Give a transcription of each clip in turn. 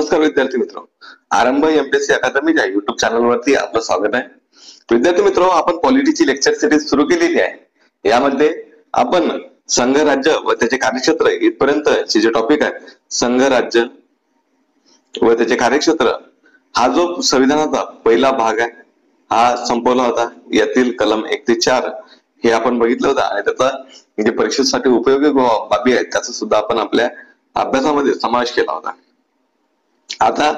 नमस्कार विद्यार्थी मित्र. आरंभ एमपीएससी अकादमी या युट्यूब चॅनलवरती आपलं स्वागत आहे. विद्यार्थी मित्र, आपण पॉलिटीची लेक्चर सिरीज सुरू केलेली आहे. यामध्ये आपण संघ राज्य व त्याचे कार्यक्षेत्र इथपर्यंतचे जे टॉपिक आहेत, संघ राज्य व त्याचे कार्यक्षेत्र, हा जो संविधानाचा पहिला भाग आहे हा संपवला होता. यातील कलम 1 ते 4 हे आपण बघितलं होतं आणि त्याचा जे परीक्षेसाठी उपयोगी बाबी आहेत त्याचा सुद्धा आपण आपल्या अभ्यासामध्ये समावेश केला होता. आता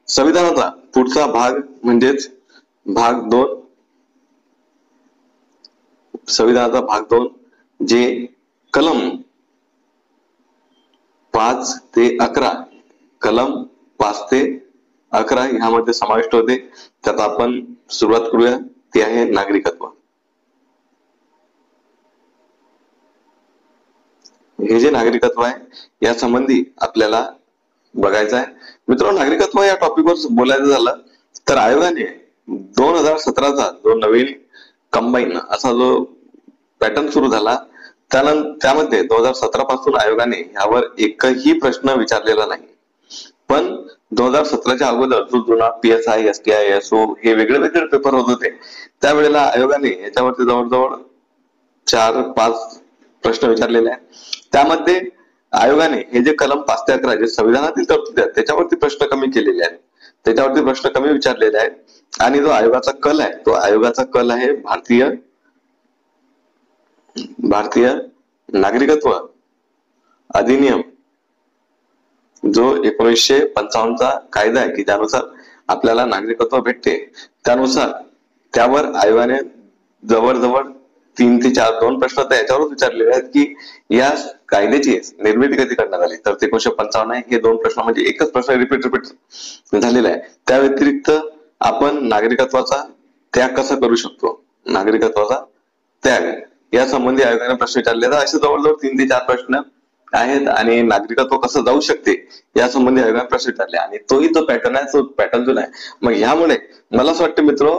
संविधानाचा पुढचा भाग म्हणजेच भाग 2, संविधानाचा भाग 2 जे कलम 5 ते 11, कलम 5 ते 11 ह्यामध्ये समाविष्ट होते. त्यात आपण सुरुवात करूया. ते आहे नागरिकत्व. हे जे नागरिकत्व आहे या संबंधी आपल्याला बघायचं आहे. मित्रांनो, नागरिकत्व या टॉपिकवर बोलायचं झालं तर आयोगाने 2017चा जो नवीन कंबाईन असा जो पॅटर्न सुरू झाला त्यामध्ये 2017 पासून आयोगाने यावर एकही प्रश्न विचारलेला नाही. पण 2017च्या अगोदर जो जुना PSI, STI, SO हे वेगळे वेगळे पेपर होत होते, त्यावेळेला आयोगाने याच्यावरती जवळजवळ 4-5 प्रश्न विचारलेले आहेत. त्यामध्ये आयोगाने हे जे कलम 5 ते 11 जे संविधानातील तरतुदी आहेत त्याच्यावरती प्रश्न कमी केलेले आहेत, त्याच्यावरती प्रश्न कमी विचारलेले आहेत. आणि जो आयोगाचा कल आहे तो आयोगाचा कल आहे भारतीय नागरिकत्व अधिनियम जो 1955चा कायदा आहे की ज्यानुसार आपल्याला नागरिकत्व भेटते, त्यानुसार त्यावर आयोगाने जवळजवळ 3 ते 4 2 प्रश्न तर याच्यावरच विचारलेले आहेत की या कायद्याची निर्मिती कधी करण्यात आली, तर 1955 आहे. हे 2 प्रश्न म्हणजे एकच प्रश्न रिपीट झालेला आहे. त्या व्यतिरिक्त आपण नागरिकत्वाचा त्याग कसा करू शकतो, नागरिकत्वाचा त्याग या संबंधी आयोगाने प्रश्न विचारले. तर असे जवळजवळ 3 ते 4 प्रश्न आहेत. आणि नागरिकत्व कसं जाऊ शकते या संबंधी आयोगाने प्रश्न विचारले आणि तोही तो पॅटर्न आहे, तो पॅटर्न जो आहे. मग ह्यामुळे मला असं वाटतं मित्र,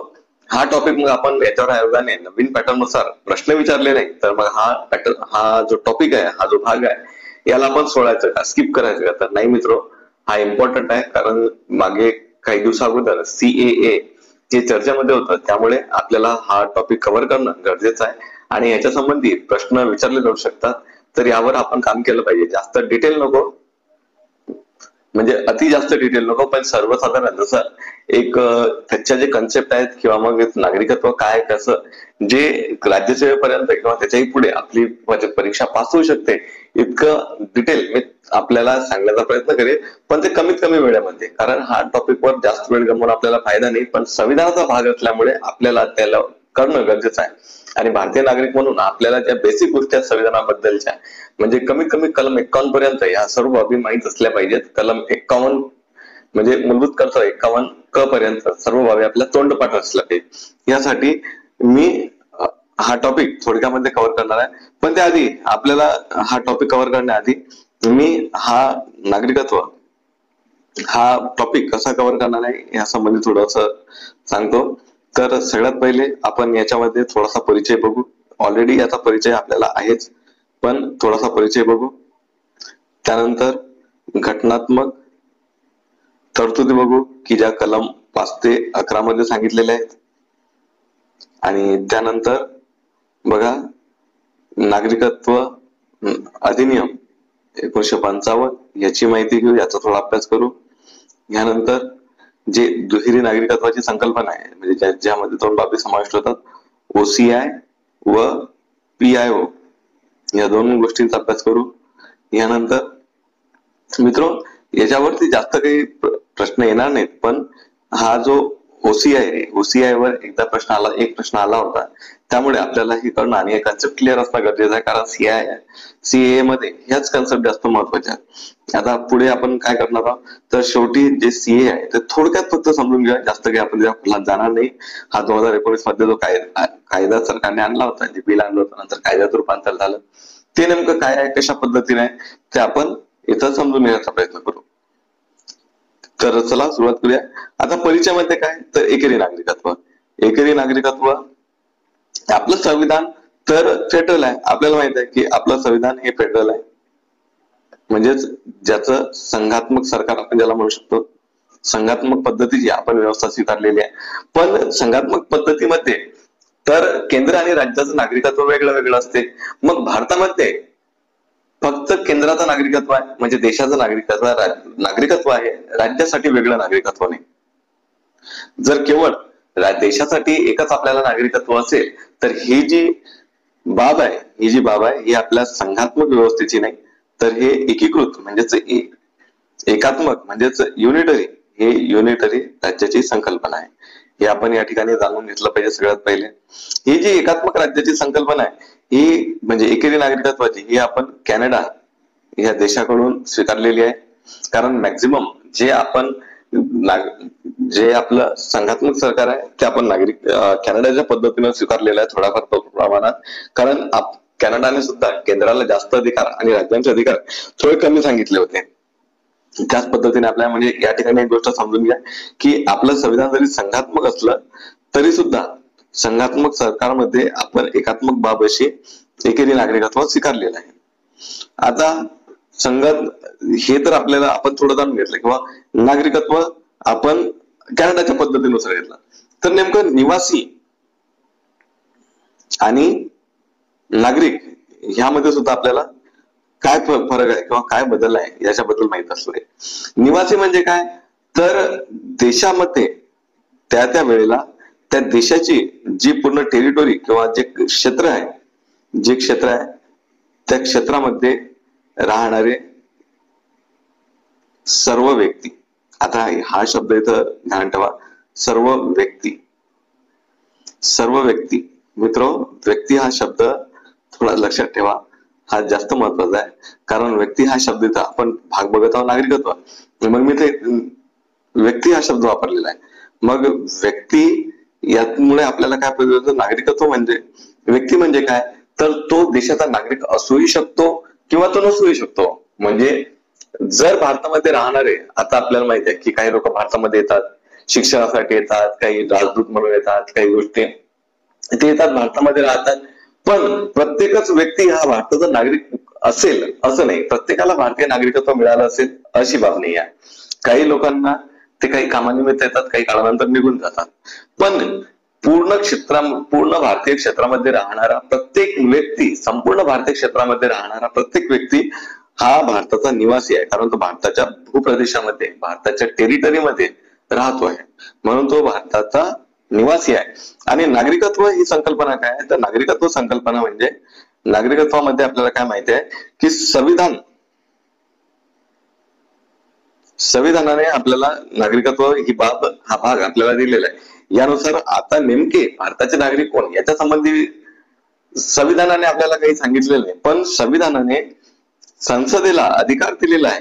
हा टॉपिक मग आपण याच्यावर आयोगाने नवीन पॅटर्न नुसार प्रश्न विचारले नाही तर मग हा पॅटर्न, हा जो टॉपिक आहे, हा जो भाग आहे याला आपण सोडायचं का, स्किप करायचं का? तर नाही मित्र, हा इम्पॉर्टंट आहे. कारण मागे काही दिवसाअगोदर CAA जे चर्चेमध्ये होतं, त्यामुळे आपल्याला हा टॉपिक कव्हर करणं गरजेचं आहे आणि याच्या संबंधी प्रश्न विचारले जाऊ शकतात. तर यावर आपण काम केलं पाहिजे. जास्त डिटेल नको, म्हणजे अति जास्त डिटेल नको, पण सर्वसाधारण जसं एक त्याच्या जे कन्सेप्ट आहेत किंवा मग नागरिकत्व काय कसं जे राज्यसेवेपर्यंत किंवा त्याच्याही पुढे आपली परीक्षा पास होऊ शकते इतकं डिटेल मी आपल्याला सांगण्याचा प्रयत्न करेन, पण ते कमीत कमी वेळेमध्ये. कारण हा टॉपिकवर जास्त वेळ गमवून आपल्याला फायदा नाही, पण संविधानाचा भाग असल्यामुळे आपल्याला त्याला करणं गरजेचं आहे. आणि भारतीय नागरिक म्हणून आपल्याला ज्या बेसिक गोष्टी आहेत संविधानाबद्दलच्या, म्हणजे कमीत कमी कलम 51 पर्यंत या सर्व बाबी माहीत असल्या पाहिजेत. कलम 51 म्हणजे मूलभूत कर्तव्य 51 क पर्यंत सर्व बाबी आपल्या तोंडपाठ असल्या पाहिजे. यासाठी मी हा टॉपिक थोडक्यामध्ये कव्हर करणार आहे. पण त्याआधी आपल्याला हा टॉपिक कव्हर करण्याआधी मी हा नागरिकत्व हा टॉपिक कसा कव्हर करणार आहे या संबंधी थोडस सांगतो. तर सगळ्यात पहिले आपण याच्यामध्ये थोडासा परिचय बघू. ऑलरेडी याचा परिचय आपल्याला आहेच, पण थोडासा परिचय बघू. त्यानंतर घटनात्मक तरतुदी बघू की ज्या कलम 5 ते 11 मध्ये सांगितलेल्या आहेत. आणि त्यानंतर बघा नागरिकत्व अधिनियम 1955 याची माहिती घेऊ, याचा थोडा अभ्यास करू. यानंतर जे दुहेरी नागरिकत्वाची संकल्पना आहे, म्हणजे ज्यामध्ये 2 बाबी समाविष्ट होतात, OCI व PIO या 2 गोष्टींचा अभ्यास करू. यानंतर मित्र, याच्यावरती जास्त काही प्रश्न येणार नाहीत, पण हा जो OCI वर एकदा एक प्रश्न आला होता, त्यामुळे आपल्याला हे करणं आणि हे कन्सेप्ट क्लिअर असणं गरजेचं आहे. कारण CAA मध्ये ह्याच कन्सेप्ट जास्त महत्वाचे आहेत. आता पुढे आपण काय करणार आहोत, तर शेवटी जे CAA आहे ते थोडक्यात फक्त समजून घ्या, जास्त काही आपण त्याला जाणार नाही. हा 2019 मध्ये जो कायदा सरकारने आणला होता, जे बिल आणलं होतं, नंतर कायद्यात रूपांतर झालं, ते नेमकं काय आहे, कशा पद्धतीने आहे ते आपण इथं समजून घेण्याचा प्रयत्न करू. तर चला सुरुवात करूया. आता परिचयामध्ये काय, तर एकेरी नागरिकत्व. एकेरी नागरिकत्व आपलं संविधान तर फेडरल आहे. आपल्याला माहित आहे की आपलं संविधान हे फेडरल आहे, म्हणजेच ज्याचं संघात्मक सरकार आपण ज्याला म्हणू शकतो संघात्मक पद्धतीची आपण व्यवस्था स्वीकारलेली आहे. पण संघात्मक पद्धतीमध्ये तर केंद्र आणि राज्याचं नागरिकत्व वेगळं वेगळं असते. मग भारतामध्ये फक्त केंद्राचं नागरिकत्व आहे, म्हणजे देशाचं नागरिकत्व आहे, राज्यासाठी वेगळं नागरिकत्व नाही. जर केवळ देशासाठी एकच आपल्याला नागरिकत्व असेल तर ही जी बाब आहे ही आपल्या संघात्मक व्यवस्थेची नाही, तर हे एकीकृत म्हणजेच एकात्मक म्हणजेच युनिटरी राज्याची संकल्पना आहे. हे आपण या ठिकाणी जाणून घेतलं पाहिजे. सगळ्यात पहिले ही जी एकात्मक राज्याची संकल्पना आहे ही म्हणजे एकेरी नागरिकत्वाची ही आपण कॅनडा या देशाकडून स्वीकारलेली आहे. कारण मॅक्झिमम जे आपलं संघात्मक सरकार आहे ते आपण कॅनडाच्या पद्धतीने स्वीकारलेलं आहे थोड्याफार प्रमाणात. कारण कॅनडाने सुद्धा केंद्राला जास्त अधिकार आणि राज्यांचे अधिकार थोडे कमी सांगितले होते. त्याच पद्धतीने आपल्या म्हणजे या ठिकाणी एक गोष्ट समजून घ्या की आपलं संविधान जरी संघात्मक असलं तरी सुद्धा संघात्मक सरकारमध्ये आपण एकात्मक बाब अशी एकेरी नागरिकत्व स्वीकारलेलं आहे. आता हे तर आपल्याला आपण थोडं जाणून घेतलं किंवा नागरिकत्व आपण कॅनडाच्या पद्धतीनुसार घेतलं. तर नेमकं निवासी आणि नागरिक ह्यामध्ये सुद्धा आपल्याला काय फरक आहे किंवा काय बदल आहे याच्याबद्दल माहित असले. निवासी म्हणजे काय, तर देशामध्ये त्या वेळेला त्या देशाची जी पूर्ण टेरिटोरी किंवा जे क्षेत्र आहे त्या क्षेत्रामध्ये राहणारे सर्व व्यक्ती. आता हा शब्द इथं ध्यान ठेवा, सर्व व्यक्ती मित्र, व्यक्ती हा शब्द थोडा लक्षात ठेवा, हा जास्त महत्वाचा आहे. कारण व्यक्ती हा शब्द इथं आपण भाग बघत आहोत नागरिकत्व, मग मी ते व्यक्ती हा शब्द वापरलेला आहे. मग व्यक्ती यामुळे आपल्याला काय पाहिजे, नागरिकत्व म्हणजे व्यक्ती म्हणजे काय, तर तो देशाचा नागरिक असूही शकतो किंवा तो नसूही शकतो. म्हणजे जर भारतामध्ये राहणारे, आता आपल्याला माहिती आहे की काही लोक भारतामध्ये येतात शिक्षणासाठी, येतात काही राजदूत म्हणून येतात, काही गोष्टी ते येतात भारतामध्ये राहतात. पण प्रत्येकच व्यक्ती हा भारताचा नागरिक असेल असं नाही, प्रत्येकाला भारतीय नागरिकत्व मिळालं असेल अशी बाब नाही आहे. काही लोकांना ते काही कामानिमित्त येतात, काही काळानंतर निघून जातात. पण पूर्ण भारतीय क्षेत्रामध्ये राहणारा प्रत्येक व्यक्ती, संपूर्ण भारतीय क्षेत्रामध्ये राहणारा प्रत्येक व्यक्ती हा भारताचा निवासी आहे. कारण तो भारताच्या भूप्रदेशामध्ये, भारताच्या टेरिटरीमध्ये राहतो आहे, म्हणून तो भारताचा निवासी आहे. आणि नागरिकत्व ही संकल्पना काय आहे, तर नागरिकत्व संकल्पना म्हणजे नागरिकत्वामध्ये आपल्याला काय माहिती आहे की संविधानाने आपल्याला नागरिकत्व ही बाब, हा भाग आपल्याला दिलेला आहे. यानुसार आता नेमके भारताचे नागरिक कोण याच्या संबंधी संविधानाने आपल्याला काही सांगितलेलं नाही, पण संविधानाने संसदेला अधिकार दिलेला आहे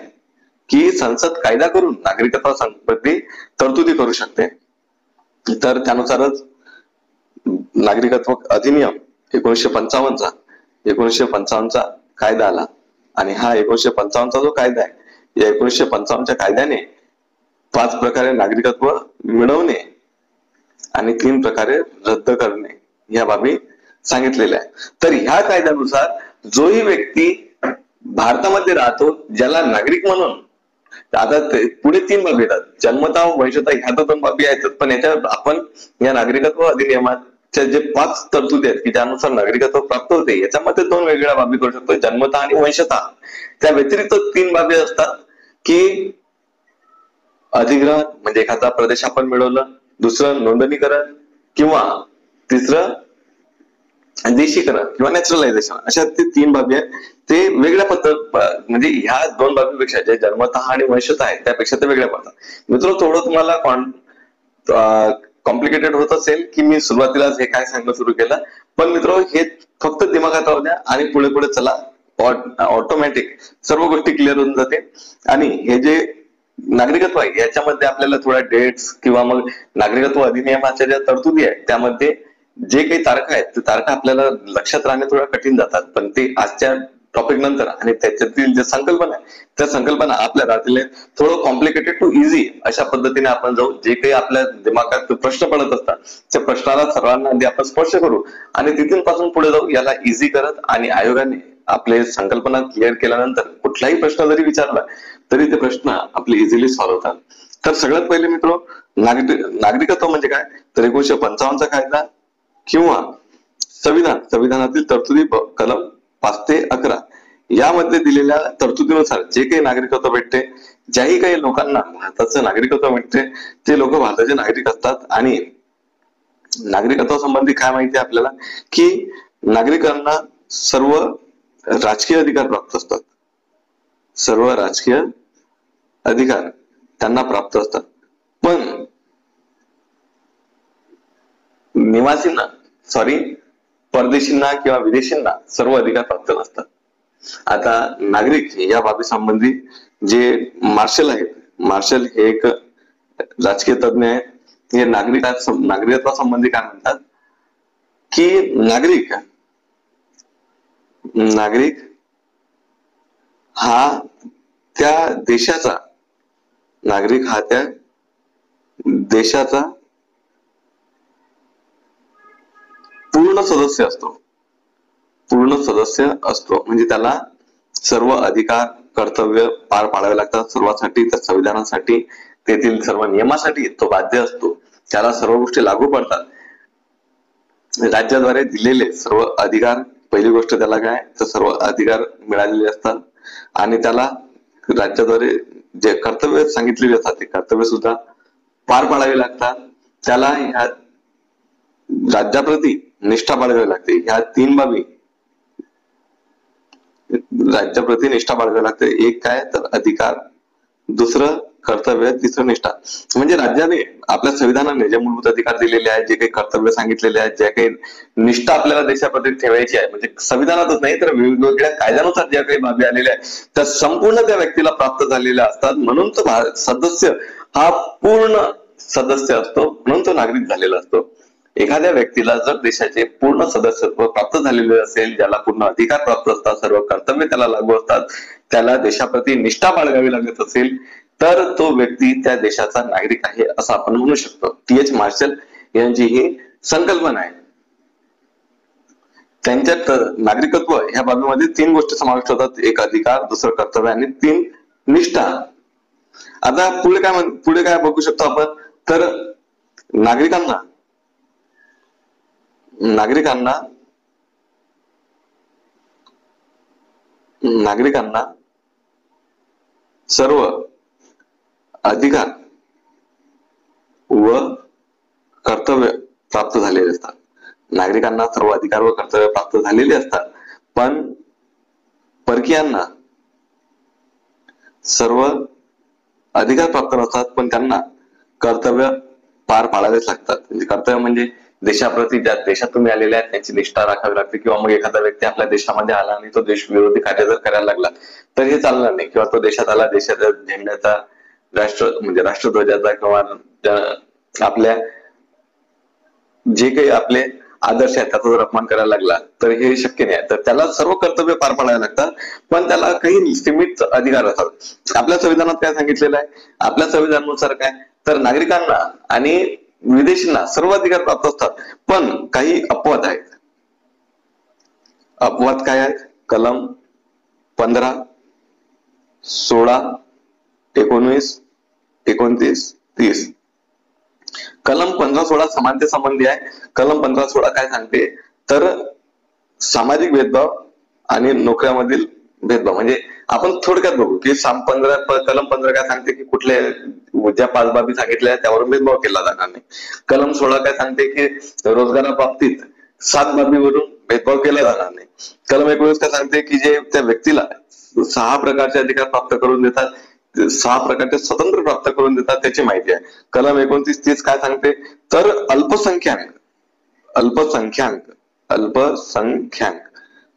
की संसद कायदा करून नागरिकत्वासंबंधी तरतुदी करू शकते. तर त्यानुसारच नागरिकत्व अधिनियम 1955चा कायदा आला. आणि हा 1955चा जो कायदा आहे, या 1955च्या कायद्याने 5 प्रकारे नागरिकत्व मिळवणे आणि 3 प्रकारे रद्द करणे या बाबी सांगितलेल्या आहे. तर ह्या कायद्यानुसार जोही व्यक्ती भारतामध्ये राहतो, ज्याला नागरिक म्हणून, आता पुढे 3 बाबी येतात, जन्मता, वंशता, ह्या 2 बाबी आहेत. पण याच्यात आपण या नागरिकत्व अधिनियमाच्या जे 5 तरतुदी आहेत की त्यानुसार नागरिकत्व प्राप्त होते, याच्यामध्ये 2 वेगळ्या बाबी करू शकतो, जन्मता आणि वंशता. त्या व्यतिरिक्त 3 बाबी असतात की अधिग्रहण म्हणजे एखादा प्रदेश आपण मिळवलं, दुसरं नोंदणीकरण, किंवा तिसरं देशीकरण किंवा नॅचरलायझेशन. अशा ते 3 बाबी आहेत. ते वेगळ्या पद्धत, म्हणजे ह्या 2 बाबीपेक्षा जे जन्मतः आणि वंशतः आहे त्यापेक्षा ते वेगळ्या पडतात. मित्र, थोडं तुम्हाला कॉम्प्लिकेटेड होत असेल की मी सुरुवातीलाच हे काय सांगणं सुरू केलं, पण मित्र हे फक्त दिमागात राहू द्या आणि पुढे पुढे चला, ऑटोमॅटिक सर्व गोष्टी क्लिअर होऊन जाते. आणि हे जे नागरिकत्व आहे याच्यामध्ये आपल्याला थोड्या डेट्स किंवा मग नागरिकत्व अधिनियमाच्या ज्या तरतुदी आहेत त्यामध्ये जे काही तारखा आहेत ते तारखा आपल्याला लक्षात राहणे थोडं कठीण जातात, पण ते आजच्या टॉपिक नंतर आणि त्याच्यातील जे संकल्पना आहे त्या संकल्पना आपल्या राहतील थोडं कॉम्प्लिकेटेड टू इझी अशा पद्धतीने आपण जाऊ. जे काही आपल्या दिमागात प्रश्न पडत असतात त्या प्रश्नाला सर्वांना आधी आपण स्पर्श करू आणि तिथून पासून पुढे जाऊ, याला इझी करत. आणि आयोगाने आपले संकल्पना क्लिअर केल्यानंतर कुठलाही प्रश्न जरी विचारला तरी ते प्रश्न आपले इझिली सॉल्व्ह होतात. तर सगळ्यात पहिले मित्र, नागरिकत्व म्हणजे काय, तर 1955चा कायदा किंवा संविधानातील तरतुदी कलम 5 ते 11 यामध्ये दिलेल्या तरतुदीनुसार जे काही नागरिकत्व भेटते, ज्याही काही लोकांना भारताचं नागरिकत्व भेटते, ते लोक भारताचे नागरिक असतात. आणि नागरिकत्वासंबंधी काय माहिती आहे आपल्याला, की नागरिकांना सर्व राजकीय अधिकार प्राप्त असतात. सर्व राजकीय अधिकार त्यांना प्राप्त असतात. पण परदेशींना किंवा विदेशींना सर्व अधिकार प्राप्त नसतात. आता नागरिक या बाबी संबंधी जे मार्शल आहेत, मार्शल हे एक राजकीय तज्ञ आहेत. हे नागरिकत्वासंबंधी काय म्हणतात, की नागरिक हा त्या देशाचा पूर्ण सदस्य असतो. म्हणजे त्याला सर्व अधिकार कर्तव्य पार पाडावे लागतात. सर्वांसाठी, त्या संविधानासाठी, तेथील सर्व नियमासाठी तो बाध्य असतो. त्याला सर्व गोष्टी लागू पडतात. राज्याद्वारे दिलेले सर्व अधिकार, पहिली गोष्ट त्याला काय, तर सर्व अधिकार मिळालेले असतात. आणि त्याला राज्याद्वारे जे कर्तव्य सांगितलेले असतात, ते कर्तव्य सुद्धा पार पाडावे लागतात. त्याला ह्या राज्याप्रती निष्ठा बाळगावी लागते. ह्या 3 बाबी राज्याप्रती निष्ठा बाळगावी लागते. एक काय, तर अधिकार, दुसरं कर्तव्य, तिसरं निष्ठा. म्हणजे राज्याने, आपल्या संविधानाने जे मूलभूत अधिकार दिलेले आहेत, जे काही कर्तव्य सांगितलेले आहेत, ज्या काही निष्ठा आपल्याला देशाप्रती ठेवायची आहे, म्हणजे संविधानातच नाही तर वेगवेगळ्या कायद्यानुसार ज्या काही बाबी आलेल्या आहेत, त्या संपूर्ण त्या व्यक्तीला प्राप्त झालेल्या असतात. म्हणून तो सदस्य हा पूर्ण सदस्य असतो, म्हणून तो नागरिक झालेला असतो. एखाद्या व्यक्तीला जर देशाचे पूर्ण सदस्यत्व प्राप्त झालेले असेल, ज्याला पूर्ण अधिकार प्राप्त असतात, सर्व कर्तव्य त्याला लागू असतात, त्याला देशाप्रती निष्ठा बाळगावी लागत असेल, तर तो व्यक्ती त्या देशाचा नागरिक आहे असं आपण म्हणू शकतो. टी.एच. मार्शल यांची ही संकल्पना आहे. त्यांच्यात नागरिकत्व ह्या बाबीमध्ये 3 गोष्टी समाविष्ट होतात. एक अधिकार, दुसरं कर्तव्य आणि 3 निष्ठा. आता पुढे काय बघू शकतो आपण, तर नागरिकांना सर्व अधिकार व कर्तव्य प्राप्त झालेले असतात. नागरिकांना सर्व अधिकार व कर्तव्य प्राप्त झालेले असतात. पण परकीयांना सर्व अधिकार प्राप्त नसतात, पण त्यांना कर्तव्य पार पाडावेच लागतात. म्हणजे कर्तव्य म्हणजे देशाप्रती, ज्या देशात तुम्ही आलेले आहेत त्याची निष्ठा राखावी लागते. किंवा मग एखादा व्यक्ती आपल्या देशामध्ये आला आणि तो देश विरोधी कार्य जर करायला लागला तर हे चालणार नाही. किंवा तो देशात आला, देशाच्या झेंड्याचा, राष्ट्रध्वजाचा किंवा आपल्या जे काही आपले आदर्श आहेत त्याचा जर अपमान करायला लागला तर हे शक्य नाही. तर त्याला सर्व कर्तव्य पार पाडायला लागतात, पण त्याला काही सीमित अधिकार असतात. आपल्या संविधानात काय सांगितलेलं आहे, आपल्या संविधानानुसार काय, तर नागरिकांना आणि विदेशींना सर्व अधिकार प्राप्त असतात. पण काही अपवाद आहेत. अपवाद काय आहेत, कलम 15, 16, 19, 29, 30. कलम 15-16 समानते संबंधी आहे. कलम 15-16 काय सांगते, तर सामाजिक भेदभाव आणि नोकऱ्यामधील भेदभाव. म्हणजे आपण थोडक्यात बघू की कलम 15 काय सांगते, की कुठल्या ज्या 5 बाबी सांगितल्या त्यावरून भेदभाव केला जाणार नाही. कलम 16 काय सांगते, की रोजगाराबाबतीत 7 बाबीवरून भेदभाव केला जाणार नाही. कलम 19 काय सांगते, की जे त्या व्यक्तीला 6 प्रकारचे अधिकार प्राप्त करून देतात, 6 प्रकारचे स्वतंत्र प्राप्त करून देतात, त्याची माहिती आहे. कलम 29-30 काय सांगते, तर अल्पसंख्याक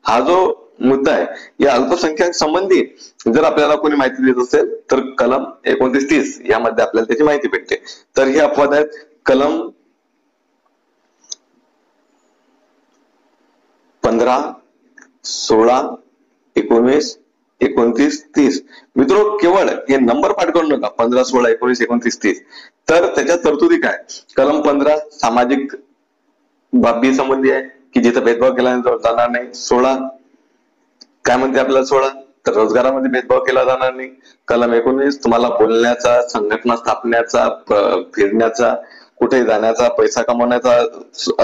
हा जो मुद्दा आहे, या अल्पसंख्याक संबंधी जर आपल्याला कोणी माहिती देत असेल तर कलम 29-30 यामध्ये आपल्याला त्याची माहिती भेटते. तर हे अपवाद आहेत. कलम 15, 16, 19, 29, 30. मित्रो, केवळ हे नंबर पाठ करू नका, 15, 16, 19, 29, 30. तर त्याच्या तरतुदी काय, कलम 15 सामाजिक बाबी संबंधी आहे, की जिथे भेदभाव केला जाणार नाही. 16 काय म्हणते आपल्याला, 16 तर रोजगारामध्ये भेदभाव केला जाणार नाही. कलम 19 तुम्हाला बोलण्याचा, संघटना स्थापण्याचा, फिरण्याचा, कुठे जाण्याचा, पैसा कमवण्याचा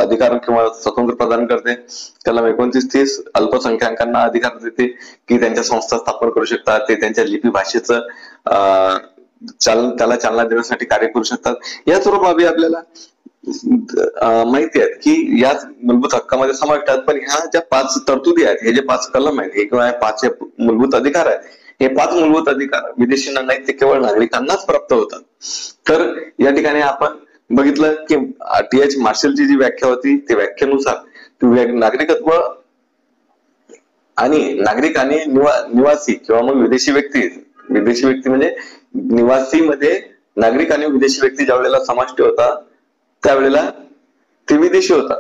अधिकार किंवा स्वातंत्र्य प्रदान करते. कलम 29-30 अल्पसंख्याकांना अधिकार देते की त्यांच्या संस्था स्थापन करू शकतात, ते त्यांच्या लिपी भाषेचं त्याला चालना देण्यासाठी कार्य करू शकतात. या सर्व बाबी आपल्याला माहिती आहेत की या मूलभूत हक्कामध्ये समाविष्ट आहेत. पण ह्या ज्या 5 तरतुदी आहेत, हे जे 5 कलम आहेत, हे किंवा 5 मूलभूत अधिकार आहेत, हे 5 मूलभूत अधिकार विदेशींना नाही, ते केवळ नागरिकांनाच प्राप्त होतात. तर या ठिकाणी आपण बघितलं की टी.एच. मार्शलची जी व्याख्या होती, ती व्याख्येनुसार नागरिकत्व आणि नागरिक आणि निवासी किंवा मग विदेशी व्यक्ती म्हणजे निवासी मध्ये नागरिक आणि विदेशी व्यक्ती ज्या वेळेला समाविष्ट होता, त्यावेळेला ते विदेशी होता.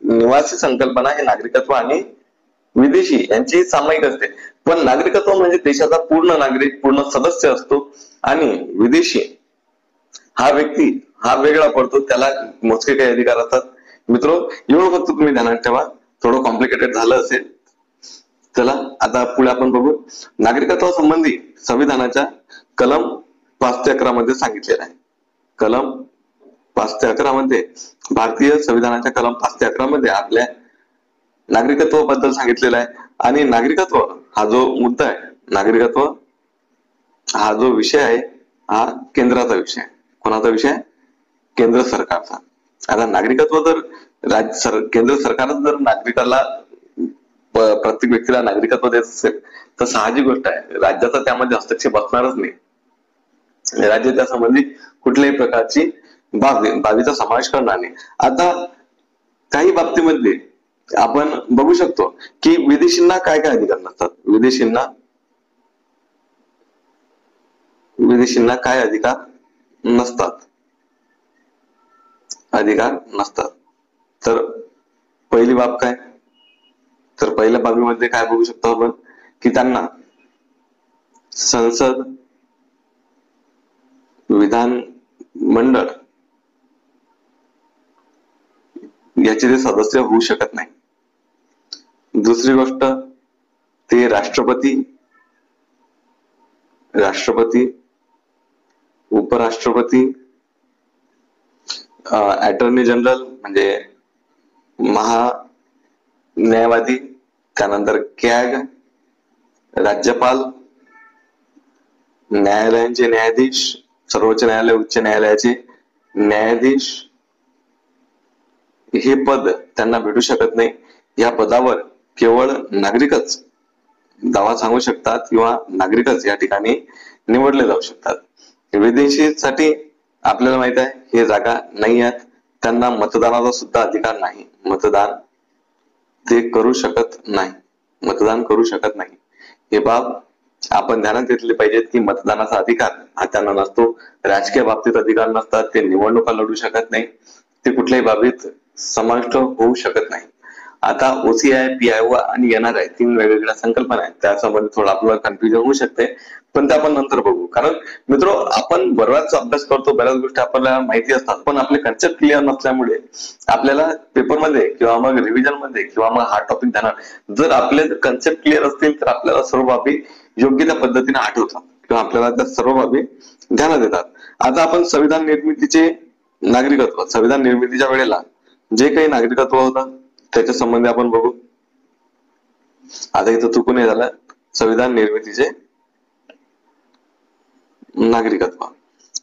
निवासी संकल्पना हे नागरिकत्व आणि विदेशी यांची सामायिक असते. पण नागरिकत्व म्हणजे देशाचा पूर्ण नागरिक, पूर्ण सदस्य असतो, आणि विदेशी हा व्यक्ती हा वेगळा पडतो, त्याला मोजके काही अधिकार असतात. मित्र, एवढं फक्त तुम्ही ध्यानात ठेवा. थोडं कॉम्प्लिकेटेड झालं असेल. चला आता पुढे आपण बघू. नागरिकत्वासंबंधी संविधानाच्या कलम 5 ते 11 मध्ये सांगितलेलं आहे. कलम 5 ते 11 मध्ये, भारतीय संविधानाच्या कलम 5 ते 11 मध्ये आपल्या नागरिकत्वाबद्दल सांगितलेलं आहे. आणि नागरिकत्व हा जो मुद्दा आहे, नागरिकत्व हा जो विषय आहे, हा केंद्राचा विषय आहे. कोणाचा विषय आहे? केंद्र सरकारचा. आता नागरिकत्व जर केंद्र सरकारच जर नागरिकाला, प्रत्येक व्यक्तीला नागरिकत्व देत असेल, तर साहजिक गोष्ट आहे राज्याचा त्यामध्ये हस्तक्षेप असणारच नाही. राज्य त्या संबंधी कुठल्याही प्रकारची बाबीचा समावेश करणार नाही. आता काही बाबतीमध्ये आपण बघू शकतो की विदेशींना काय काय अधिकार नसतात. विदेशींना काय अधिकार नसतात. तर पहिली बाब काय? तर पहिल्या बाबीमध्ये काय बघू शकतो आपण की त्यांना संसद, विधान मंडळ याचे ते सदस्य होऊ शकत नाही. दुसरी गोष्ट, ते राष्ट्रपती, उपराष्ट्रपती, अटॉर्नी जनरल म्हणजे महान्यायवादी, त्यानंतर कॅग, राज्यपाल, न्यायालयांचे न्यायाधीश, सर्वोच्च न्यायालय, उच्च न्यायालयाचे न्यायाधीश, हे पद त्यांना भेटू शकत नाही. या पदावर केवळ नागरिकच दावा सांगू शकतात किंवा नागरिकच या ठिकाणी निवडले जाऊ शकतात. विदेशीसाठी आपल्याला माहित आहे हे जागा नाही आहेत. त्यांना मतदानाचा सुद्धा अधिकार नाही. मतदान करू शकत नाही. हे बाब आपण ध्यानात घेतले पाहिजेत की मतदानाचा अधिकार हा त्यांना नसतो. राजकीय बाबतीत अधिकार नसतात. ते निवडणुका लढू शकत नाही. ते कुठल्याही बाबीत समाविष्ट होऊ शकत नाही. आता OCI, PIO आणि NRI 3 वेगवेगळ्या संकल्पना आहेत. त्यासंबंधी थोडं आपल्याला कन्फ्युजन होऊ शकते, पण ते आपण नंतर बघू. कारण मित्र, आपण बराच अभ्यास करतो, बऱ्याच गोष्टी आपल्याला माहिती असतात, पण आपले कन्सेप्ट क्लिअर नसल्यामुळे आपल्याला पेपरमध्ये किंवा मग रिव्हिजन मध्ये किंवा मग हा टॉपिक ध्यानात, जर आपले कन्सेप्ट क्लिअर असतील तर आपल्याला सर्व बाबी योग्य त्या पद्धतीने आठवतात किंवा आपल्याला त्या सर्व बाबी ध्यानात येतात. आता आपण संविधान निर्मितीचे नागरिकत्व, संविधान निर्मितीच्या वेळेला जे काही नागरिकत्व होतं त्याच्या संबंधी आपण बघू. आता इथं चुकून हे झालं, संविधान निर्मितीचे नागरिकत्व.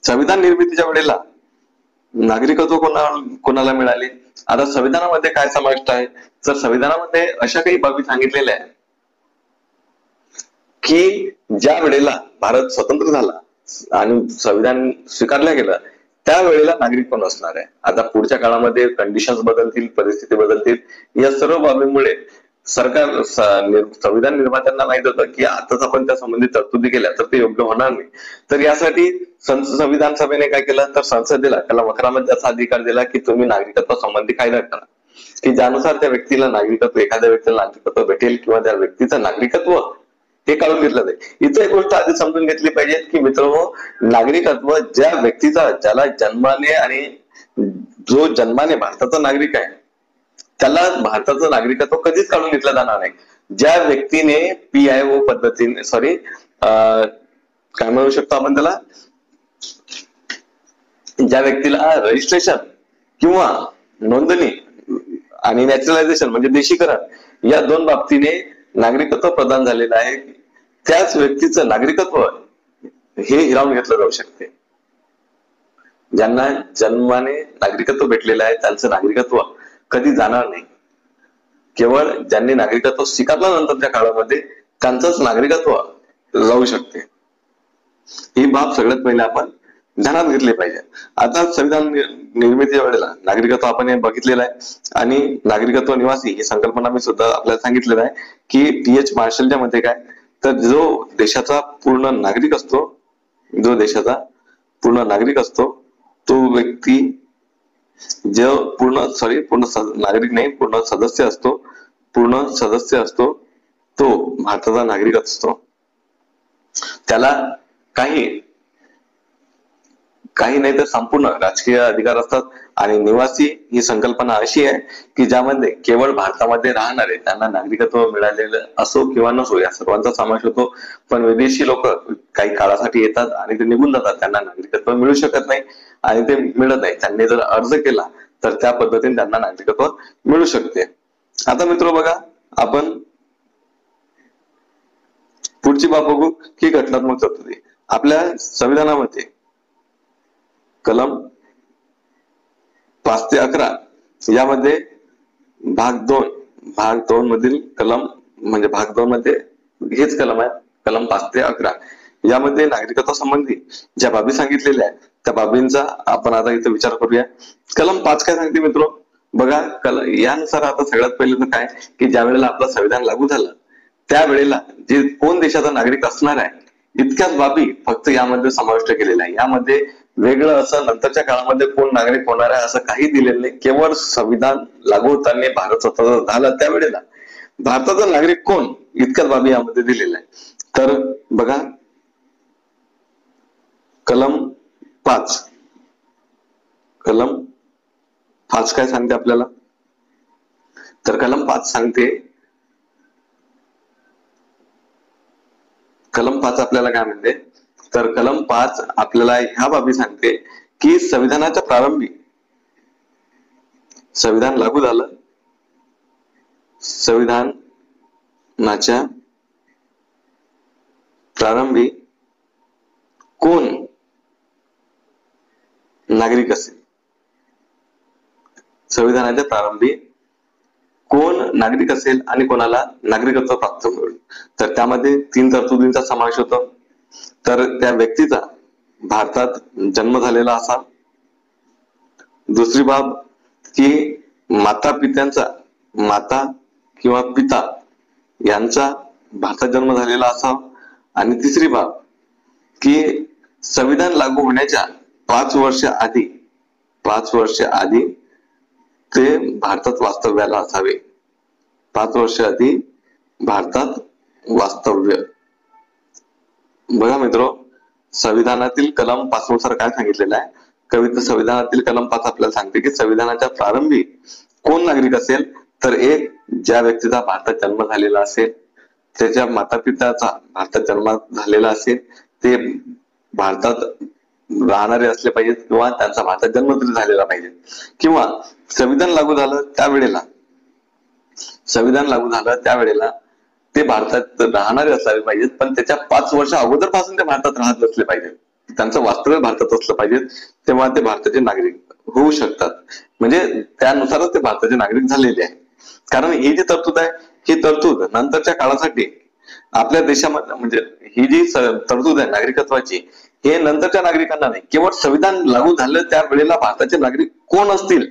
संविधान निर्मितीच्या वेळेला नागरिकत्व कोणाला मिळाले? आता संविधानामध्ये काय समाविष्ट आहे? तर संविधानामध्ये अशा काही बाबी सांगितलेल्या आहेत की ज्या वेळेला भारत स्वतंत्र झाला आणि संविधान स्वीकारलं गेलं, त्यावेळेला नागरिक कोण असणार आहे. आता पुढच्या काळामध्ये कंडिशन्स बदलतील, परिस्थिती बदलतील. या सर्व बाबींमुळे संविधान निर्मात्यांना माहित होतं की आताच आपण त्या संबंधित तरतुदी केल्या तर ते योग्य होणार नाही. तर यासाठी संविधान सभेने काय केलं, तर संसदेला कलम 11 मध्ये असा अधिकार दिला की तुम्ही नागरिकत्व संबंधी कायदा करा की ज्यानुसार त्या व्यक्तीला नागरिकत्व, एखाद्या व्यक्तीला नागरिकत्व भेटेल किंवा त्या व्यक्तीचं नागरिकत्व हे काढून घेतलं जाईल. इथं एक गोष्ट आधी समजून घेतली पाहिजे की मित्रांनो, नागरिकत्व ज्या व्यक्तीचा, ज्याला जन्माने भारताचा नागरिक आहे, त्याला भारताचं नागरिकत्व कधीच काढून घेतलं जाणार नाही. ज्या व्यक्तीने PIO पद्धतीने काय म्हणू शकतो आपण त्याला, ज्या व्यक्तीला रजिस्ट्रेशन किंवा नोंदणी आणि नॅचरलायझेशन म्हणजे देशीकरण या दोन बाबतीने नागरिकत्व प्रदान झालेलं आहे, त्याच व्यक्तीचं नागरिकत्व हे हिरावून घेतलं जाऊ शकते. ज्यांना जन्माने नागरिकत्व भेटलेलं आहे त्यांचं नागरिकत्व कधी जाणार नाही. केवळ ज्यांनी नागरिकत्व स्वीकारलं नंतरच्या काळामध्ये त्यांचंच नागरिकत्व जाऊ शकते. ही बाब सगळ्यात पहिले आपण ध्यानात घेतली पाहिजे. आता संविधान निर्मितीच्या वेळेला नागरिकत्व आपण हे बघितलेलं आहे आणि नागरिकत्व निवासी ही संकल्पना मी सुद्धा आपल्याला सांगितलेलं आहे की TH मार्शलच्या मध्ये काय, तर जो देशाचा पूर्ण नागरिक असतो, जो देशाचा पूर्ण नागरिक असतो तो व्यक्ती जो पूर्ण नागरिक नाही, पूर्ण सदस्य असतो तो भारताचा नागरिक असतो. त्याला काही नाही तर संपूर्ण राजकीय अधिकार असतात. आणि निवासी ही संकल्पना अशी आहे की ज्यामध्ये केवळ भारतामध्ये राहणारे त्यांना नागरिकत्व मिळालेलं असो किंवा नसो या सर्वांचा समावेश होतो. पण विदेशी लोक काही काळासाठी येतात आणि ते निघून जातात, त्यांना नागरिकत्व मिळू शकत नाही आणि ते मिळत नाही. त्यांनी जर अर्ज केला तर त्या पद्धतीने त्यांना नागरिकत्व मिळू शकते. आता मित्र बघा, आपण पुढची बाब बघू की घटनात्मक तरतुदी. आपल्या संविधानामध्ये कलम 5 ते 11 यामध्ये भाग 2 मधील कलम म्हणजे भाग 2 मध्ये हेच कलम आहे, कलम 5 ते 11 यामध्ये नागरिकत्व संबंधी ज्या बाबी सांगितलेल्या आहेत त्या बाबींचा आपण आता इथे विचार करूया. कलम 5 काय सांगते मित्र बघा, यानुसार आता सगळ्यात पहिले तर काय की ज्या वेळेला आपलं संविधान लागू झालं त्यावेळेला जे कोण देशाचा नागरिक असणार आहे इतक्याच बाबी फक्त यामध्ये समाविष्ट केलेल्या आहे. यामध्ये वेगळं असं नंतरच्या काळामध्ये कोण नागरिक होणार आहे असं काही दिलेलं नाही. केवळ संविधान लागू होताना भारत स्वतंत्र झाला त्यावेळेला भारताचा नागरिक कोण इतक्याच बाबी यामध्ये दिलेल्या आहे. तर बघा कलम 5 काय सांगते आपल्याला, तर कलम 5 सांगते, कलम 5 आपल्याला काय म्हणते, तर कलम 5 आपल्याला ह्या बाबी सांगते की संविधानाच्या प्रारंभी संविधान लागू झालं, संविधानाच्या प्रारंभी कोण नागरिक असेल, संविधानाच्या प्रारंभी कोण नागरिक असेल आणि कोणाला नागरिकत्व प्राप्त होईल. तर त्यामध्ये 3 तरतुदींचा समावेश होतो. तर त्या व्यक्तीचा भारतात जन्म झालेला असा. दुसरी बाब की माता किंवा पिता यांचा भारतात जन्म झालेला असावा. आणि तिसरी बाब की संविधान लागू होण्याच्या 5 वर्ष आधी ते भारतात वास्तव्याला असावे. 5 वर्ष आधी भारतात वास्तव्य. बघा मित्र, संविधानातील कलम 5 नुसार काय सांगितलेलं आहे, संविधानातील कलम 5 आपल्याला सांगते की संविधानाच्या प्रारंभी कोण नागरिक असेल, तर एक ज्या व्यक्तीचा भारतात जन्म झालेला असेल, त्याच्या माता पित्याचा भारतात जन्म झालेला असेल, ते भारतात राहणारे असले पाहिजेत किंवा त्यांचा भारतात जन्म तरी झालेला पाहिजे, किंवा संविधान लागू झालं त्यावेळेला ते भारतात राहणारे असावे पाहिजेत, पण त्याच्या 5 वर्ष अगोदरपासून ते भारतात राहत असले पाहिजेत, त्यांचं वास्तव्य भारतात असलं पाहिजे, तेव्हा ते भारताचे नागरिक होऊ शकतात. म्हणजे त्यानुसारच ते भारताचे नागरिक झालेले आहे. कारण ही जी तरतूद आहे ही तरतूद नंतरच्या काळासाठी आपल्या देशामध्ये म्हणजे ही जी तरतूद आहे नागरिकत्वाची, हे नंतरच्या नागरिकांना नाही, केवळ संविधान लागू झालं त्या वेळेला भारताचे नागरिक कोण असतील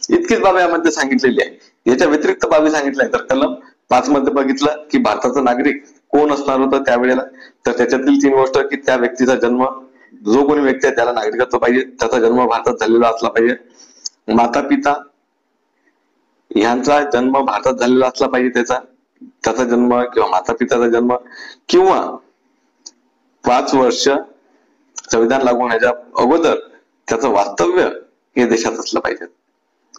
इतकीच बाब यामध्ये सांगितलेली आहे. याच्या व्यतिरिक्त बाबी सांगितल्या तर कलम 5 मध्ये बघितलं की भारताचा नागरिक कोण असणार होतं त्यावेळेला, तर त्याच्यातील 3 गोष्ट की त्या व्यक्तीचा जन्म, जो कोणी व्यक्ती आहे त्याला नागरिकत्व पाहिजे, त्याचा जन्म भारतात झालेला असला पाहिजे, माता पिता यांचा जन्म भारतात झालेला असला पाहिजे, त्याचा जन्म किंवा माता पिताचा जन्म, किंवा 5 वर्ष संविधान लागू होण्याच्या अगोदर त्याचं वास्तव्य हे देशात असलं पाहिजे.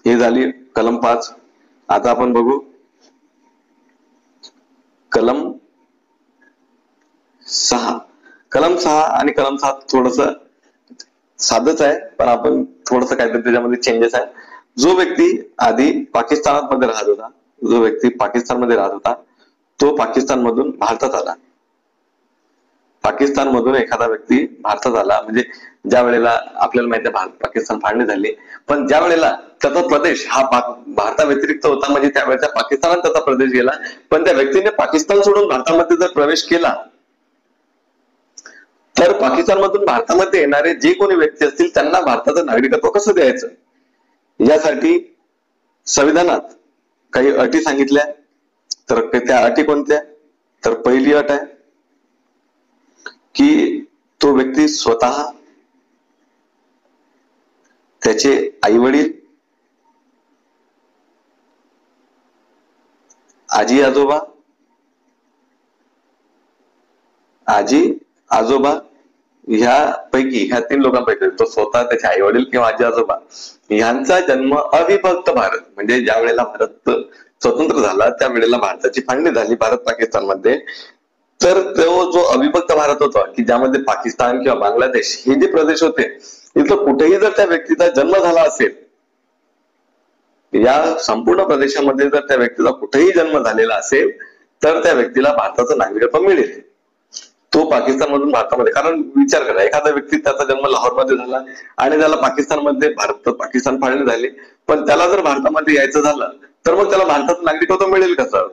हे झाली कलम 5. आता आपण बघू कलम 6. कलम 6 आणि कलम 7 थोडस साधच आहे, पण आपण थोडस काहीतरी त्याच्यामध्ये चेंजेस आहे. जो व्यक्ती आधी पाकिस्तानात राहत होता, जो व्यक्ती पाकिस्तानमध्ये राहत होता, तो पाकिस्तानमधून भारतात आला. पाकिस्तानमधून एखादा व्यक्ती भारतात आला, म्हणजे ज्या वेळेला आपल्याला माहिती आहे भारत पाकिस्तान फाळणी झाली, पण ज्या वेळेला त्याचा प्रदेश हा भारताव्यतिरिक्त होता, म्हणजे त्यावेळेच्या पाकिस्तानात त्याचा प्रदेश गेला, पण त्या व्यक्तीने पाकिस्तान सोडून भारतामध्ये जर प्रवेश केला, तर पाकिस्तानमधून भारतामध्ये येणारे जे कोणी व्यक्ती असतील त्यांना भारताचं नागरिकत्व कसं द्यायचं, यासाठी संविधानात काही अटी सांगितल्या. तर त्या अटी कोणत्या? तर पहिली अट आहे की तो व्यक्ती स्वतः, त्याचे आई वडील, आजी आजोबा ह्या 3 लोकांपैकी तो स्वतः, त्याचे आई वडील किंवा आजी आजोबा यांचा जन्म अविभक्त भारत, म्हणजे ज्या वेळेला भारत स्वतंत्र झाला त्या वेळेला भारताची फाळणी झाली भारत पाकिस्तानमध्ये, तर तो जो अविभक्त भारत होता की ज्यामध्ये पाकिस्तान किंवा बांगलादेश हे जे प्रदेश होते, इथं कुठेही जर त्या व्यक्तीचा जन्म झाला असेल, या संपूर्ण प्रदेशामध्ये जर त्या व्यक्तीचा कुठेही जन्म झालेला असेल, तर त्या व्यक्तीला भारताचं नागरिकत्व मिळेल. तो पाकिस्तानमधून भारतामध्ये, कारण विचार करा, एखादा व्यक्ती त्याचा जन्म लाहोरमध्ये झाला आणि त्याला पाकिस्तानमध्ये पाकिस्तान फाळणी झाली, पण त्याला जर भारतामध्ये यायचं झालं, तर मग त्याला भारताचं नागरिकत्व मिळेल कसं?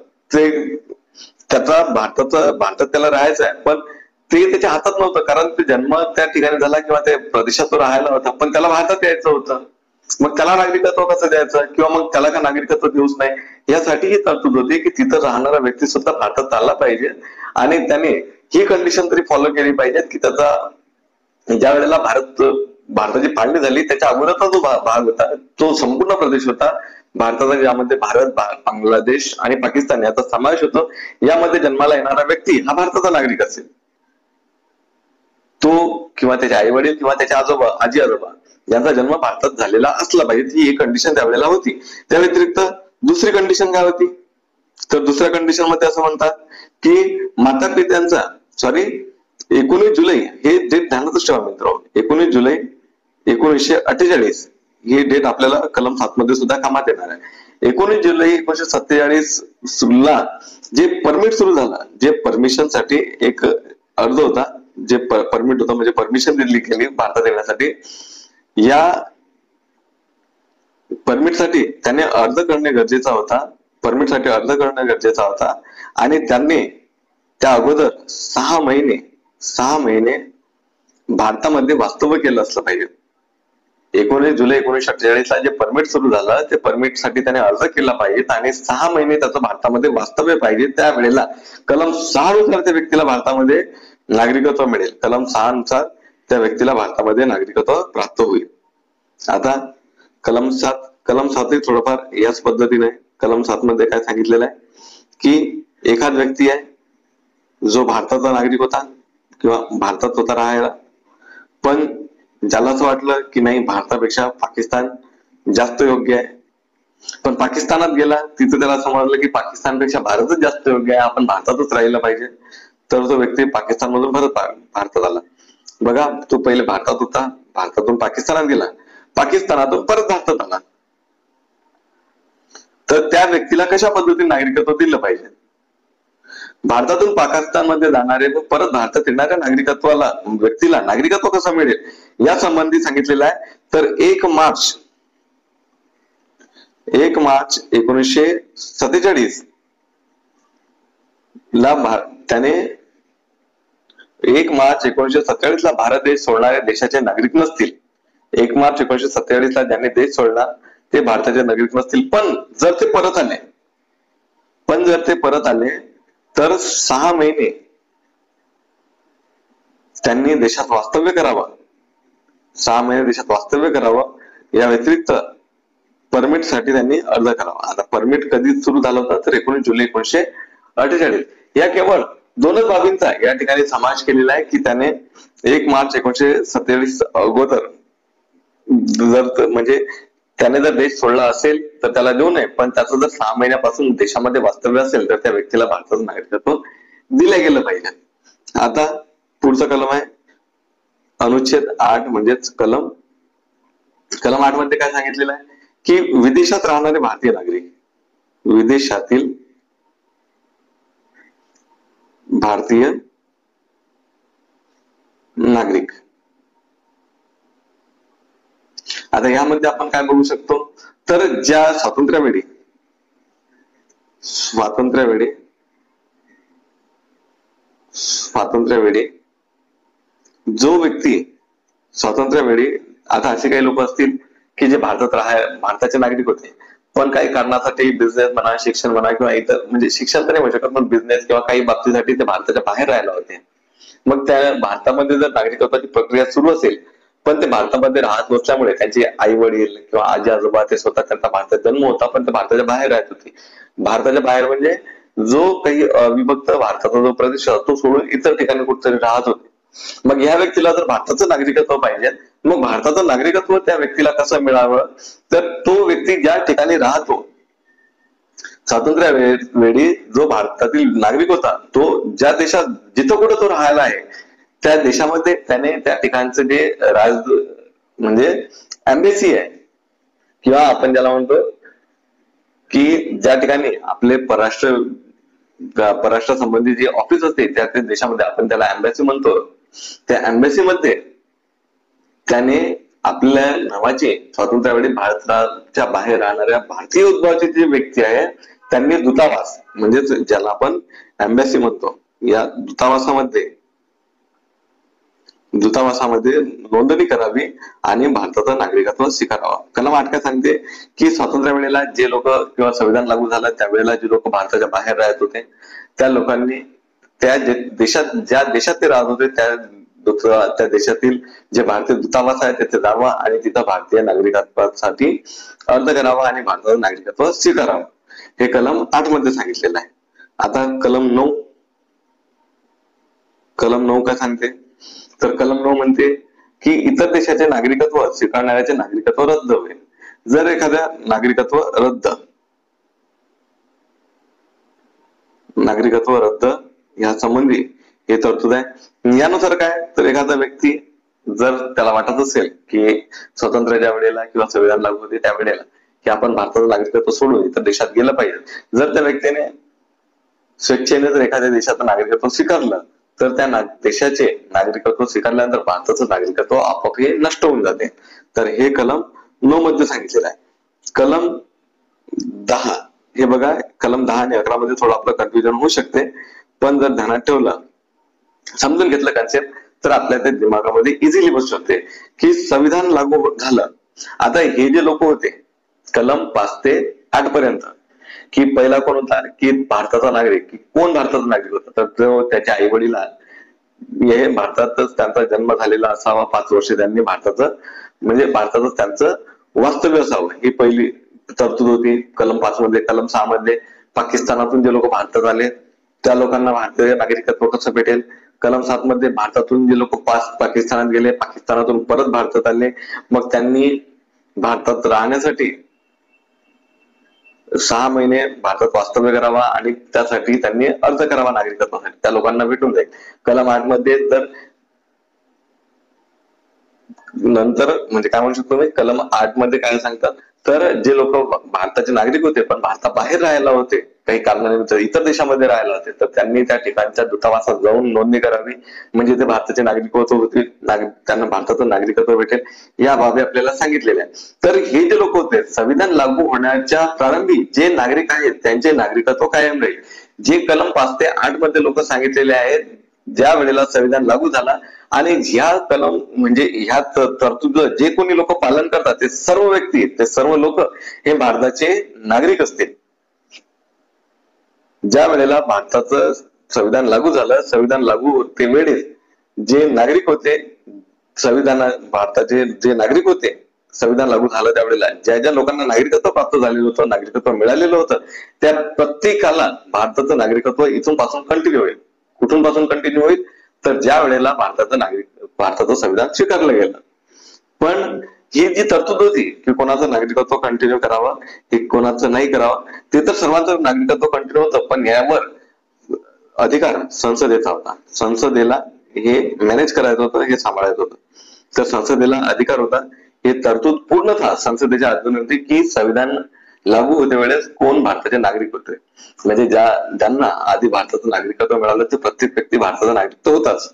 त्याचा भारतात त्याला राहायचं आहे, पण ते त्याच्या हातात नव्हतं, कारण ते जन्म त्या ठिकाणी झाला किंवा त्या प्रदेशात तो राहायला होता, पण त्याला भारतात यायचं होतं. मग त्याला नागरिकत्व कसं द्यायचं, किंवा मग त्याला का नागरिकत्व देऊच नाही, यासाठी ही तरतूद होती की तिथं राहणारा व्यक्ती सुद्धा भारतात आला पाहिजे आणि त्याने ही कंडिशन तरी फॉलो केली पाहिजे की त्याचा ज्या वेळेला भारताची फाळणी झाली त्याच्या अगोदरचा जो भाग होता, तो संपूर्ण प्रदेश होता भारताचा, ज्यामध्ये भारत, बांगलादेश आणि पाकिस्तान याचा समावेश होतो, यामध्ये जन्माला येणारा व्यक्ती हा भारताचा नागरिक असेल. तो किंवा त्याचे आई वडील किंवा त्याचे आजी आजोबा यांचा जन्म भारतात झालेला असला पाहिजे, ही एक कंडिशन त्यावेळेला होती. त्या व्यतिरिक्त दुसरी कंडिशन काय होती? तर दुसऱ्या कंडिशन मध्ये असं म्हणतात की माता पित्यांचा 19 जुलै हे डेट ध्यानातच ठेवा मित्र, 19 जुलै 1948 ही डेट आपल्याला कलम 7 मध्ये सुद्धा कामात येणार आहे. 19 जुलै 1947 ला जे परमिट सुरू झाला, जे परमिशन साठी एक अर्ज होता, जे परमिट होता म्हणजे परमिशन दिली गेली भारतात येण्यासाठी, या परमिट साठी त्याने अर्ज करणे गरजेचा होता, आणि त्यांनी त्या अगोदर 6 महिने भारतामध्ये वास्तव्य केलं असलं पाहिजे. 19 जुलै 1948 ला जे परमिट सुरू झालं, ते परमिट साठी त्याने अर्ज केला पाहिजे आणि 6 महिने त्याचं भारतामध्ये वास्तव्य पाहिजे. त्यावेळेला कलम 6 नुसार त्या व्यक्तीला भारतामध्ये नागरिकत्व मिळेल. कलम 6 नुसार त्या व्यक्तीला भारतामध्ये नागरिकत्व प्राप्त होईल. आता कलम 7 थोडंफार याच पद्धतीने, कलम 7 मध्ये काय सांगितलेलं आहे की एखाद व्यक्ती आहे जो भारताचा नागरिक होता किंवा भारतात होता राहायला, पण ज्याला असं वाटलं की नाही भारतापेक्षा पाकिस्तान जास्त योग्य आहे, पण पाकिस्तानात गेला, तिथं त्याला समजलं की पाकिस्तानपेक्षा भारतच जास्त योग्य आहे, आपण भारतातच राहिलं पाहिजे, तर तो व्यक्ती पाकिस्तानमधून भारतात आला. बघा, तो पहिले भारतात होता, भारतातून पाकिस्तानात गेला, पाकिस्तानातून परत भारतात आला, तर त्या व्यक्तीला कशा पद्धतीने नागरिकत्व दिलं पाहिजे? भारतातून पाकिस्तानमध्ये जाणारे व परत भारतात येणाऱ्या व्यक्तीला नागरिकत्व कसं मिळेल या संबंधी सांगितलेलं आहे. तर 1 मार्च 1947 ला त्याने 1 मार्च 1947 ला भारत देश सोडणाऱ्या देशाचे नागरिक नसतील. 1 मार्च 1947 ला ज्यांनी देश सोडला ते भारताचे नागरिक नसतील, पण जर ते परत आले तर 6 महिने त्यांनी देशात वास्तव्य करावं. 6 महिने देशात वास्तव्य करावं. या व्यतिरिक्त परमिट साठी त्यांनी अर्ज करावा. आता परमिट कधी सुरू झालं होतं तर 19 जुलै 1948. या केवळ 2च बाबींचा या ठिकाणी समावेश केलेला आहे की त्याने 1 मार्च 1947 अगोदर म्हणजे त्याने जर देश सोडला असेल तर त्याला देऊ नये, पण त्याचं जर 6 महिन्यापासून देशामध्ये वास्तव्य असेल तर त्या व्यक्तीला भारताचं नागरिकत्व दिलं गेलं पाहिजे. आता पुढचा कलम आहे अनुच्छेद 8 म्हणजेच कलम 8 मध्ये काय सांगितलेलं आहे की विदेशात राहणारे भारतीय नागरिक, विदेशातील भारतीय नागरिक. आता यामध्ये आपण काय बघू शकतो, तर ज्या स्वातंत्र्यावेळी जो व्यक्ती स्वातंत्र्यावेळी, आता असे काही लोक असतील की जे भारताचे नागरिक होते, पण काही कारणासाठी बिझनेस म्हणा, शिक्षण म्हणा किंवा इतर, म्हणजे शिक्षण तर नाही म्हणू शकत, पण बिझनेस किंवा काही बाबतीसाठी ते भारताच्या बाहेर राहायला होते. मग त्या भारतामध्ये जर नागरिकत्वाची प्रक्रिया सुरू असेल, पण ते भारतामध्ये राहत नसल्यामुळे त्यांचे आई वडील किंवा आजी आजोबा ते स्वतः, त्यांचा भारतात जन्म होता पण ते भारताच्या बाहेर राहत होते. भारताच्या बाहेर म्हणजे जो काही अविभक्त भारताचा जो प्रदेश तो सोडून इतर ठिकाणी कुठेतरी राहत होते. मग या व्यक्तीला जर भारताचं नागरिकत्व पाहिजे, मग भारताचं नागरिकत्व त्या व्यक्तीला कसं मिळावं, तर तो व्यक्ती ज्या ठिकाणी राहतो, स्वातंत्र्यावेळी जो भारतातील नागरिक होता, तो ज्या देशात जिथं कुठं तो राहायला आहे त्या देशामध्ये त्याने त्या ठिकाणचं जे म्हणजे एम्बेसी आहे, किंवा आपण ज्याला म्हणतो की ज्या ठिकाणी आपले परराष्ट्र संबंधी जे ऑफिस असते त्या देशामध्ये, आपण त्याला एम्बेसी म्हणतो, त्या एम्बेसी मध्ये त्याने आपल्या नावाचे स्वातंत्र्यावेळी भारताच्या बाहेर राहणाऱ्या भारतीय उद्भवाचे जे व्यक्ती आहे त्यांनी दूतावास, म्हणजेच ज्याला आपण एम्बेसी म्हणतो, या दूतावासामध्ये नोंदणी करावी आणि भारताचं नागरिकत्व स्वीकारावं. कलम 8 काय सांगते की स्वातंत्र्य वेळेला जे लोक, किंवा संविधान लागू झालं त्यावेळेला जे लोक भारताच्या बाहेर राहत होते त्या लोकांनी त्या देशात, ज्या देशात ते राहत होते त्या देशातील जे भारतीय दूतावास आहे तिथे जावं आणि तिथं भारतीय नागरिकत्वासाठी अर्ज करावा आणि भारताचं नागरिकत्व स्वीकारावं. हे कलम 8 मध्ये सांगितलेलं आहे. आता कलम 9 काय सांगते, तर कलम 9 म्हणते की इतर देशाचे नागरिकत्व स्वीकारणाऱ्याचे नागरिकत्व रद्द होईल. जर एखाद्या नागरिकत्व रद्द या संबंधी हे तरतूद आहे. यानुसार काय, तर एखादा व्यक्ती जर त्याला वाटत असेल की स्वातंत्र्याच्या वेळेला किंवा संविधान लागू होते त्या वेळेला की आपण भारताचं नागरिकत्व सोडून इतर देशात गेलं पाहिजे, जर त्या व्यक्तीने स्वेच्छेने जर एखाद्या देशाचं नागरिकत्व स्वीकारलं तर त्या देशाचे नागरिकत्व स्वीकारल्यानंतर भारताचं नागरिकत्व आपोआप हे नष्ट होऊन जाते. तर हे कलम 9 मध्ये सांगितलेलं आहे. कलम 10 हे बघा, कलम 10 आणि 11 मध्ये थोडं आपलं कन्फ्युजन होऊ शकते, पण जर ध्यानात ठेवलं, समजून घेतलं कन्सेप्ट, तर आपल्या ते दिमागामध्ये इझिली बसू शकते की संविधान लागू झालं. आता हे जे लोक होते कलम 5 ते 8 पर्यंत, की पहिला कोण होता की भारताचा नागरिक, की कोण भारताचा नागरिक होता, तर तो त्याच्या आई वडिला हे भारतातच त्यांचा जन्म झालेला असावा, 5 वर्ष त्यांनी भारताचं त्यांचं वास्तव्य असावं, ही पहिली तरतूद होती कलम 5 मध्ये. कलम 6 मध्ये पाकिस्तानातून जे लोक भारतात आले त्या लोकांना भारतीय नागरिकत्व कसं भेटेल. कलम 7 मध्ये भारतातून जे लोक पाकिस्तानात गेले, पाकिस्तानातून परत भारतात आले, मग त्यांनी भारतात राहण्यासाठी 6 महिने भारतात वास्तव्य करावा आणि त्यासाठी त्यांनी अर्ज करावा नागरिकत्वासाठी, त्या लोकांना भेटून जाईल. कलम 8 मध्ये तर नंतर म्हणजे काय म्हणू शकतो मी, कलम 8 मध्ये काय सांगतात, तर जे लोक भारताचे नागरिक होते पण भारताबाहेर राहायला होते, काही कारणानिमित्त इतर देशामध्ये राहायला होते, तर त्यांनी त्या ठिकाणच्या दूतावासात जाऊन नोंदणी करावी, म्हणजे ते भारताचे नागरिकत्व होते, त्यांना भारताचं नागरिकत्व भेटेल. या बाबी आपल्याला सांगितलेल्या आहेत. तर हे जे लोक होते संविधान लागू होण्याच्या प्रारंभी जे नागरिक आहेत त्यांचे नागरिकत्व कायम राहील. जे कलम 5 ते 8 मध्ये लोक सांगितलेले आहेत, ज्या वेळेला संविधान लागू झाला आणि ह्या कलम म्हणजे ह्या तरतूद जे कोणी लोक पालन करतात ते सर्व व्यक्ती, ते सर्व लोक हे भारताचे नागरिक असतील. ज्या वेळेला भारताचं संविधान लागू झालं, संविधान लागू होते वेळेस जे नागरिक होते, भारताचे जे नागरिक होते, संविधान लागू झालं त्यावेळेला ज्या लोकांना नागरिकत्व प्राप्त झालेलं होतं, नागरिकत्व मिळालेलं होतं, त्या प्रत्येकाला भारताचं नागरिकत्व इथून पासून कंटिन्यू होईल. कुठून पासून कंटिन्यू होईल, तर ज्या वेळेला भारताचं संविधान स्वीकारलं गेलं. पण ही जी तरतूद होती की कोणाचं नागरिकत्व कंटिन्यू करावं की कोणाचं नाही करावं, ते तर सर्वांचं नागरिकत्व कंटिन्यू होतं, पण यावर अधिकार संसदेचा होता. संसदेला हे मॅनेज करायचं होतं, हे सांभाळायचं होतं. तर संसदेला अधिकार होता. हे तरतूद पूर्णतः संसदेच्या अधीन होती की संविधान लागू होते वेळेस कोण भारताचे नागरिक होते, म्हणजे ज्यांना आधी भारताचं नागरिकत्व मिळालं ते प्रत्येक व्यक्ती भारताचा नागरिक होताच.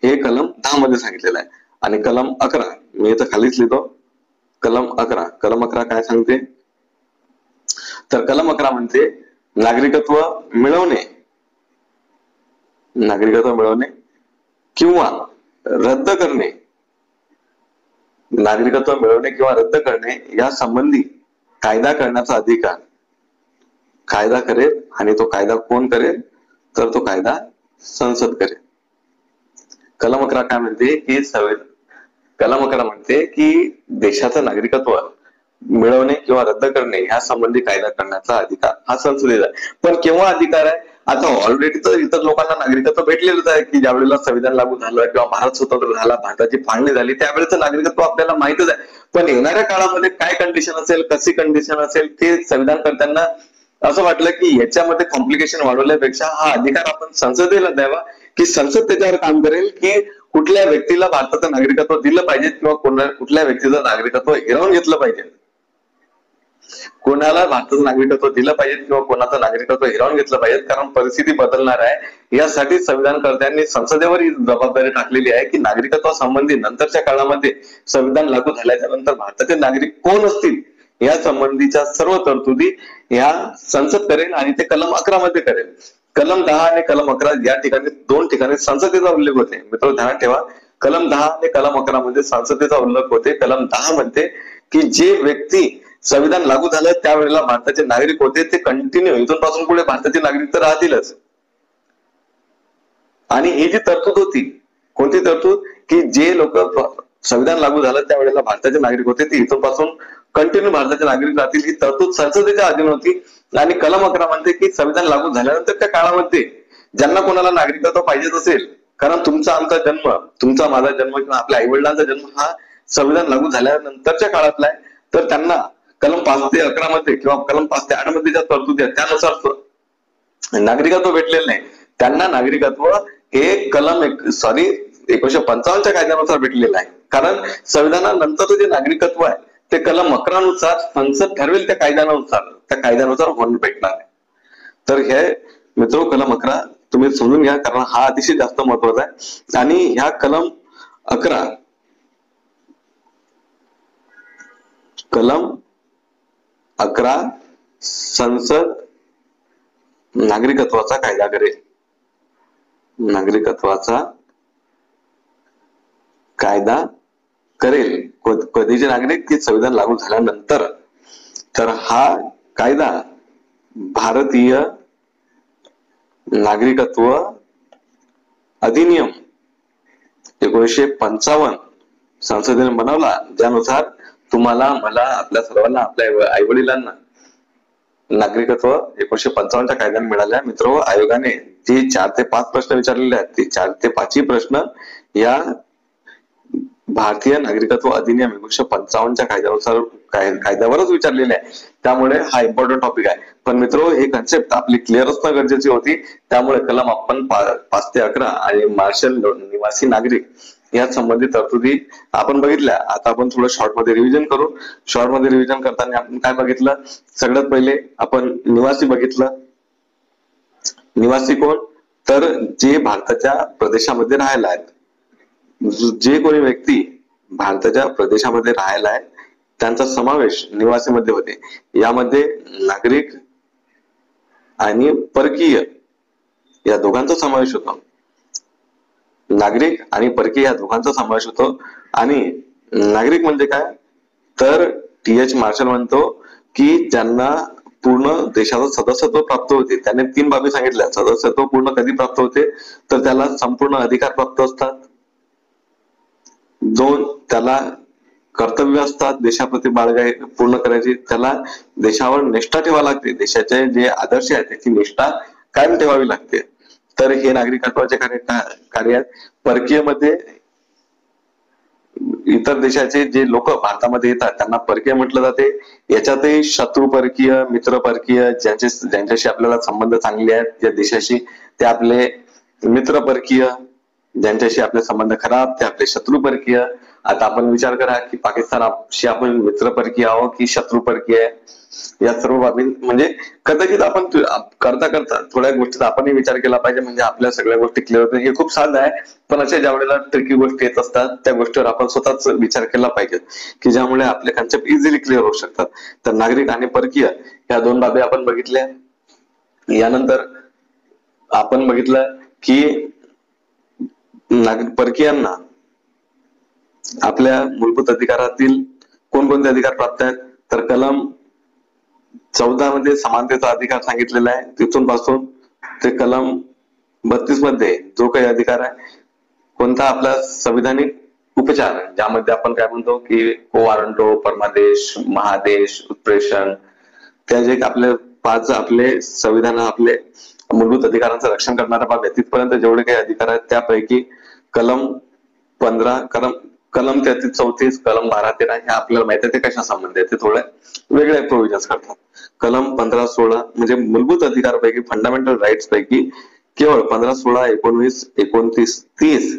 हे कलम 10 मध्ये सांगितलेलं आहे. आणि कलम 11 मी इथं खालीच लिहितो. कलम 11 काय सांगते, तर कलम 11 म्हणते नागरिकत्व मिळवणे किंवा रद्द करणे, नागरिकत्व मिळवणे किंवा रद्द करणे या संबंधी कायदा करण्याचा अधिकार कायदा करेल. आणि तो कायदा कोण करेल, तर तो कायदा संसद करेल. कलम 11 काय म्हणते की कलम 11 म्हणते की देशाचं नागरिकत्व मिळवणे किंवा रद्द करणे या संबंधी कायदा करण्याचा अधिकार हा संसदेचा आहे. पण केव्हा अधिकार आहे, आता ऑलरेडी तर इतर लोकांना नागरिकत्व भेटलेलंच आहे की ज्यावेळेला संविधान लागू झालं किंवा भारत स्वतंत्र झाला, भारताची फाळणी झाली, त्यावेळेचं नागरिकत्व आपल्याला माहितच आहे. पण येणाऱ्या काळामध्ये काय कंडिशन असेल, कशी कंडिशन असेल, ते संविधान करताना असं वाटलं की याच्यामध्ये कॉम्प्लिकेशन वाढवल्यापेक्षा हा अधिकार आपण संसदेला द्यावा की संसद त्याच्यावर काम करेल की कुठल्या व्यक्तीला भारताचं नागरिकत्व दिलं पाहिजे किंवा कुठल्या व्यक्तीचं नागरिकत्व हिरावून घेतलं पाहिजे, कोणाला भारताचं नागरिकत्व दिलं पाहिजे किंवा कोणाचं नागरिकत्व हिरावून घेतलं पाहिजे. कारण परिस्थिती बदलणार आहे, यासाठी संविधानकर्त्यांनी संसदेवर ही जबाबदारी टाकलेली आहे की नागरिकत्वासंबंधी नंतरच्या काळामध्ये संविधान लागू झाल्याच्या नंतर भारताचे नागरिक कोण असतील या संबंधीच्या सर्व तरतुदी या संसद करेल आणि ते कलम 11 मध्ये करेल. कलम 10 आणि कलम 11 या ठिकाणी दोन ठिकाणी संसदेचा उल्लेख होते. मित्र ध्यानात ठेवा, कलम 10 आणि कलम 11 मध्ये संसदेचा उल्लेख होते. कलम 10 म्हणते की जे व्यक्ती संविधान लागू झालं त्यावेळेला भारताचे नागरिक होते ते कंटिन्यू इथून पासून पुढे भारताचे नागरिक तर राहतीलच. आणि ही जी तरतूद होती, कोणती तरतूद, की जे लोक संविधान लागू झालं त्यावेळेला भारताचे नागरिक होते ते इथून पासून कंटिन्यू भारताचे नागरिक राहतील, ही तरतूद संसदेच्या अधीन होती. आणि कलम 11 म्हणते की संविधान लागू झाल्यानंतर त्या काळामध्ये ज्यांना कोणाला नागरिकत्व पाहिजे असेल, कारण तुमचा आमचा जन्म, तुमचा माझा जन्म किंवा आपल्या आई वडिलांचा जन्म हा संविधान लागू झाल्यानंतरच्या काळातला आहे, तर त्यांना कलम 5 ते 11 मध्ये किंवा कलम 5 ते 8 मध्ये ज्या तरतुदी आहेत त्यानुसार नागरिकत्व भेटलेलं नाही. त्यांना नागरिकत्व हे कलम 1955च्या कायद्यानुसार भेटलेलं आहे. कारण संविधानानंतर जे नागरिकत्व आहे ते कलम 11 नुसार संसद ठरवेल त्या कायद्यानुसार होऊन भेटणार आहे. तर हे मित्र कलम 11 तुम्ही समजून घ्या, कारण हा अतिशय जास्त महत्वाचा आहे. आणि ह्या कलम 11 संसद नागरिकत्वाचा कायदा करेल. कधीचे नागरिक की संविधान लागू झाल्यानंतर. तर हा कायदा भारतीय नागरिकत्व अधिनियम 1955 संसदेने बनवला, ज्यानुसार तुम्हाला, मला, आपल्या सर्वांना, आपल्या आई वडिलांना नागरिकत्व 1955च्या कायद्याने मिळाल्या. मित्र, आयोगाने जे 4 ते 5 प्रश्न विचारलेले आहेत ते 4 ते 5 प्रश्न या भारतीय नागरिकत्व अधिनियम 1955च्या कायद्यावरच विचारलेले आहे. त्यामुळे हा इम्पॉर्टंट टॉपिक आहे. पण मित्र, हे कन्सेप्ट आपली क्लिअर असणं गरजेची होती. त्यामुळे कलम आपण 5 ते 11 आणि मार्शल निवासी नागरिक या संबंधित तरतुदी आपण बघितल्या. आता आपण थोडं शॉर्ट मध्ये रिव्हिजन करू. शॉर्ट मध्ये रिव्हिजन करताना आपण काय बघितलं, सगळ्यात पहिले आपण निवासी बघितलं. निवासी कोण, तर जे भारताच्या प्रदेशामध्ये राहायला आहेत, जे कोणी व्यक्ती भारताच्या प्रदेशामध्ये राहायला आहे त्यांचा समावेश निवासीमध्ये होते. यामध्ये नागरिक आणि परकीय या दोघांचा समावेश होतो. नागरिक आणि परकीय या दोघांचा समावेश होतो. आणि नागरिक म्हणजे काय, तर TH मार्शल म्हणतो की ज्यांना पूर्ण देशाचं सदस्यत्व प्राप्त होते. त्याने 3 बाबी सांगितल्या. सदस्यत्व पूर्ण कधी प्राप्त होते, तर त्याला संपूर्ण अधिकार प्राप्त असतात. 2, त्याला कर्तव्य असतात देशाप्रती बाळगाई पूर्ण करायची. त्याला देशावर निष्ठा ठेवावी लागते. देशाचे जे आदर्श आहेत त्याची निष्ठा कायम ठेवावी लागते. तर हे नागरिकत्वाचे कार्य आहेत. परकीय मध्ये इतर देशाचे जे लोक भारतामध्ये येतात त्यांना परकीय म्हटलं जाते. याच्यातही शत्रू परकीय, मित्र परकीय, ज्यांच्याशी आपल्याला संबंध चांगले आहेत ज्या देशाशी, ते आपले मित्र परकीय, ज्यांच्याशी आपले संबंध खराब ते आपले शत्रू परकीय. आता आपण विचार करा की पाकिस्तानशी आपण मित्र परकीय आहोत की शत्रू परकीय आहे. या सर्व बाबी म्हणजे कदाचित आपण करता करता थोड्या गोष्टीचा आपणही विचार केला पाहिजे, म्हणजे आपल्या सगळ्या गोष्टी क्लिअर होतील. हे खूप साधं आहे, पण अशा ज्या वेळेला ट्रिकी गोष्टी येत असतात त्या गोष्टीवर आपण स्वतःच विचार केला पाहिजे की ज्यामुळे आपले कन्सेप्ट इझिली क्लिअर होऊ शकतात. तर नागरिक आणि परकीय या दोन बाबी आपण बघितल्या. यानंतर आपण बघितलं की परकीयांना आपल्या मूलभूत अधिकारातील कोणकोणते अधिकार प्राप्त आहेत, तर कलम 14 मध्ये समानतेचा अधिकार सांगितलेला आहे. तिथून पासून ते कलम 32 मध्ये जो काही अधिकार आहे, कोणता आपला संविधानिक उपचार, ज्यामध्ये आपण काय म्हणतो की कोवारंटो, परमादेश, महादेश, उत्प्रेषण, त्या जे आपले 5 आपले संविधान आपले मूलभूत अधिकारांचं रक्षण करणारा बाब आहे, तिथपर्यंत जेवढे काही अधिकार आहेत त्यापैकी कलम 15, कलम 33, 34, कलम 12, 13 हे आपल्याला माहिती आहे ते कशा संबंधित आहे, ते थोडे वेगळे प्रोव्हिजन्स करतात. कलम 15, 16 म्हणजे मूलभूत अधिकारापैकी, फंडामेंटल राईट्स पैकी केवळ 15, 16, 19, 29, 30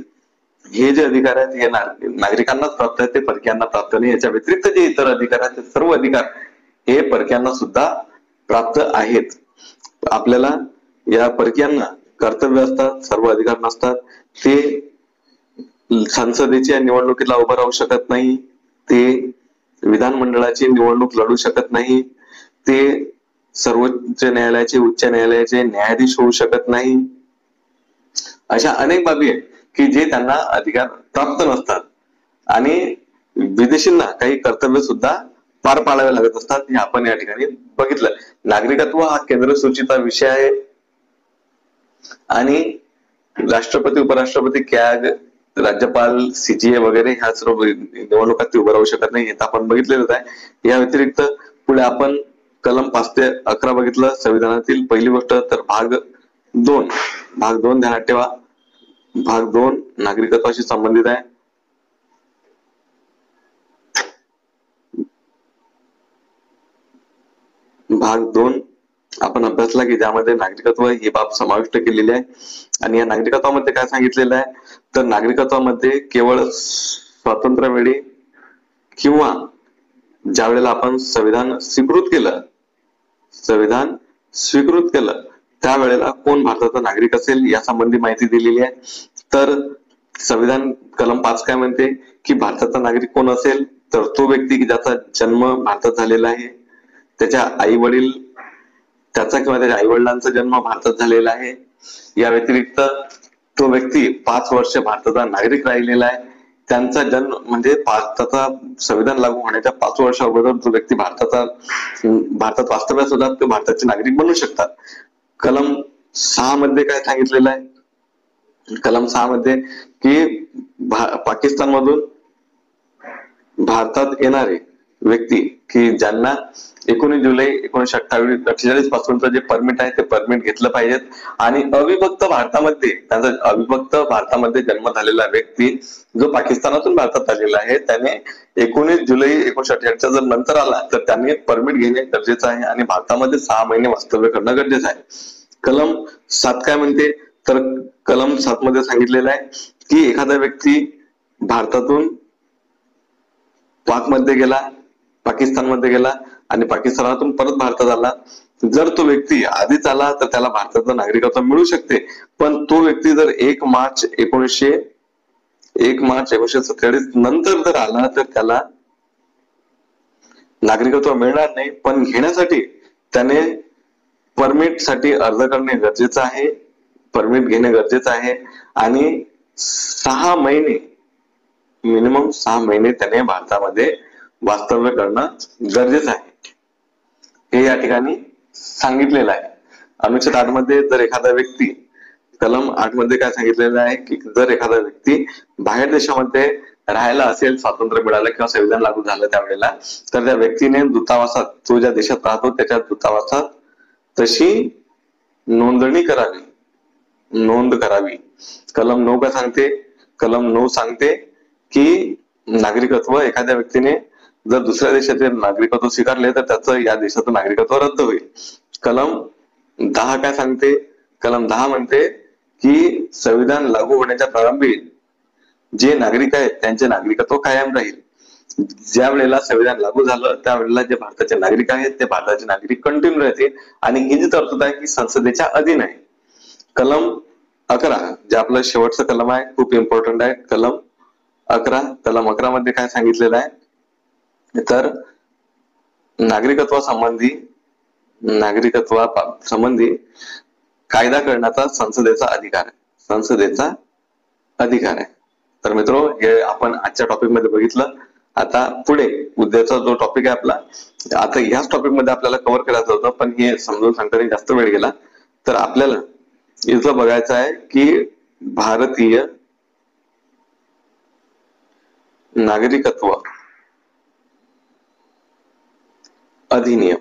हे जे अधिकार आहेत हे नागरिकांनाच प्राप्त आहेत, ते परकीयांना प्राप्त नाही. याच्या व्यतिरिक्त जे इतर अधिकार आहेत ते सर्व अधिकार हे परकीयांना सुद्धा प्राप्त आहेत. आपल्याला या परकीयांना कर्तव्य असतात, सर्व अधिकार नसतात. ते संसदेच्या निवडणुकीला उभं राहू शकत नाही, ते विधानमंडळाची निवडणूक लढू शकत नाही, ते सर्वोच्च न्यायालयाचे, उच्च न्यायालयाचे न्यायाधीश होऊ शकत नाही. अशा अनेक बाबी आहेत की जे त्यांना अधिकार प्राप्त नसतात आणि विदेशींना काही कर्तव्य सुद्धा पार पाडावे लागत असतात. हे आपण या ठिकाणी बघितलं. नागरिकत्व हा केंद्रसूचीचा विषय आहे आणि राष्ट्रपती, उपराष्ट्रपती, कॅग, राज्यपाल, सीजीए वगैरे ह्या सर्व निवडणुकात ते उभं राहू शकत नाही, हे आपण बघितलेलंच आहे. या व्यतिरिक्त पुढे आपण कलम 5 ते 11 बघितलं संविधानातील. पहिली गोष्ट तर भाग 2 ध्यानात ठेवा. भाग 2 नागरिकत्वाशी संबंधित आहे. भाग 2 आपण अभ्यासला की ज्यामध्ये नागरिकत्व ही बाब समाविष्ट केलेली आहे. आणि या नागरिकत्वामध्ये काय सांगितलेलं आहे, तर नागरिकत्वामध्ये केवळ स्वातंत्र्य वेळी किंवा ज्या वेळेला आपण संविधान स्वीकृत केलं त्यावेळेला कोण भारताचा नागरिक असेल यासंबंधी माहिती दिलेली आहे. तर संविधान कलम 5 काय म्हणते की भारताचा नागरिक कोण असेल, तर तो व्यक्ती की ज्याचा जन्म भारतात झालेला आहे, त्याच्या आई वडील, त्याचा किंवा त्याच्या आई वडिलांचा जन्म भारतात झालेला आहे. या व्यतिरिक्त तो व्यक्ती 5 वर्ष भारताचा नागरिक राहिलेला आहे. त्यांचा जन्म म्हणजे भारताचा संविधान लागू होण्याच्या 5 वर्षा अगोदर जो व्यक्ती भारतात वास्तव्यास होतात ते भारताचे नागरिक बनू शकतात. कलम 6 मध्ये काय सांगितलेलं आहे, कलम 6 मध्ये की पाकिस्तान मधून भारतात येणारे व्यक्ती की ज्यांना 19 जुलै 1948 पासूनचं जे परमिट आहे ते परमिट घेतलं पाहिजेत आणि अविभक्त भारतामध्ये जन्म झालेला व्यक्ती जो पाकिस्तानातून भारतात आलेला आहे त्याने 19 जुलै 1948 जर नंतर आला तर त्याने परमिट घेणे गरजेचं आहे आणि भारतामध्ये 6 महिने वास्तव्य करणं गरजेचं आहे. कलम 7 काय म्हणते, तर कलम 7 मध्ये सांगितलेलं आहे की एखादा व्यक्ती भारतातून पाकिस्तानमध्ये गेला आणि पाकिस्तानातून परत भारतात आला, जर तो व्यक्ती आधीच आला तर त्याला भारताचं नागरिकत्व मिळू शकते. पण तो व्यक्ती जर 1 मार्च 1947 नंतर जर आला तर त्याला नागरिकत्व मिळणार नाही. पण घेण्यासाठी त्याने परमिट साठी अर्ज करणे गरजेचं आहे, परमिट घेणे गरजेचं आहे आणि 6 महिने मिनिमम 6 महिने त्याने भारतामध्ये वास्तव्य करणं गरजेचं आहे, हे या ठिकाणी सांगितलेलं आहे. अनुच्छेद 8 मध्ये जर एखादा व्यक्ती, कलम 8 मध्ये काय सांगितलेलं आहे की जर एखादा व्यक्ती बाहेर देशामध्ये राहायला असेल, स्वातंत्र्य मिळालं किंवा संविधान लागू झालं त्यावेळेला, तर त्या व्यक्तीने दूतावासात, तो ज्या देशात राहतो त्याच्या दूतावासात तशी नोंद करावी. कलम 9 काय सांगते, कलम 9 सांगते की नागरिकत्व एखाद्या व्यक्तीने जर दुसऱ्या देशाचे नागरिकत्व स्वीकारले तर त्याचं या देशाचं नागरिकत्व रद्द होईल. कलम 10 काय सांगते? कलम 10 म्हणते की संविधान लागू होण्याच्या प्रारंभी जे नागरिक आहेत त्यांचे नागरिकत्व कायम राहील. ज्या वेळेला संविधान लागू झालं त्यावेळेला जे भारताचे नागरिक आहेत ते भारताचे नागरिक कंटिन्यू राहतील आणि ही जी तरतूद आहे की संसदेच्या अधीन आहे. कलम 11 जे आपलं शेवटचं कलम आहे, खूप इम्पॉर्टंट आहे. कलम 11 कलम 11 मध्ये काय सांगितलेलं आहे तर नागरिकत्वासंबंधी कायदा करण्याचा संसदेचा अधिकार आहे. संसदेचा अधिकार आहे. तर मित्रो, हे आपण आजच्या टॉपिक मध्ये बघितलं. आता पुढे उद्याचा जो टॉपिक आहे आपला, आता ह्याच टॉपिक मध्ये आपल्याला कव्हर करायचं होतं पण हे समजून सांगताना जास्त वेळ गेला. तर आपल्याला इथं बघायचं आहे की भारतीय नागरिकत्व अधिनियम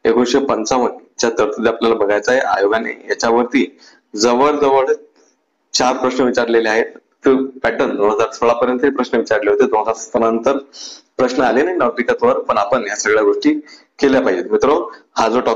1955 च्या तरतुदी आपल्याला बघायचं आहे. आयोगाने याच्यावरती जवळजवळ 4 प्रश्न विचारलेले आहेत. पॅटर्न 2016 पर्यंत प्रश्न विचारले होते. 2017 नंतर प्रश्न आले नाही नागरिकत्वावर, पण आपण या सगळ्या गोष्टी केल्या पाहिजेत. मित्रो, हा जो टॉपिक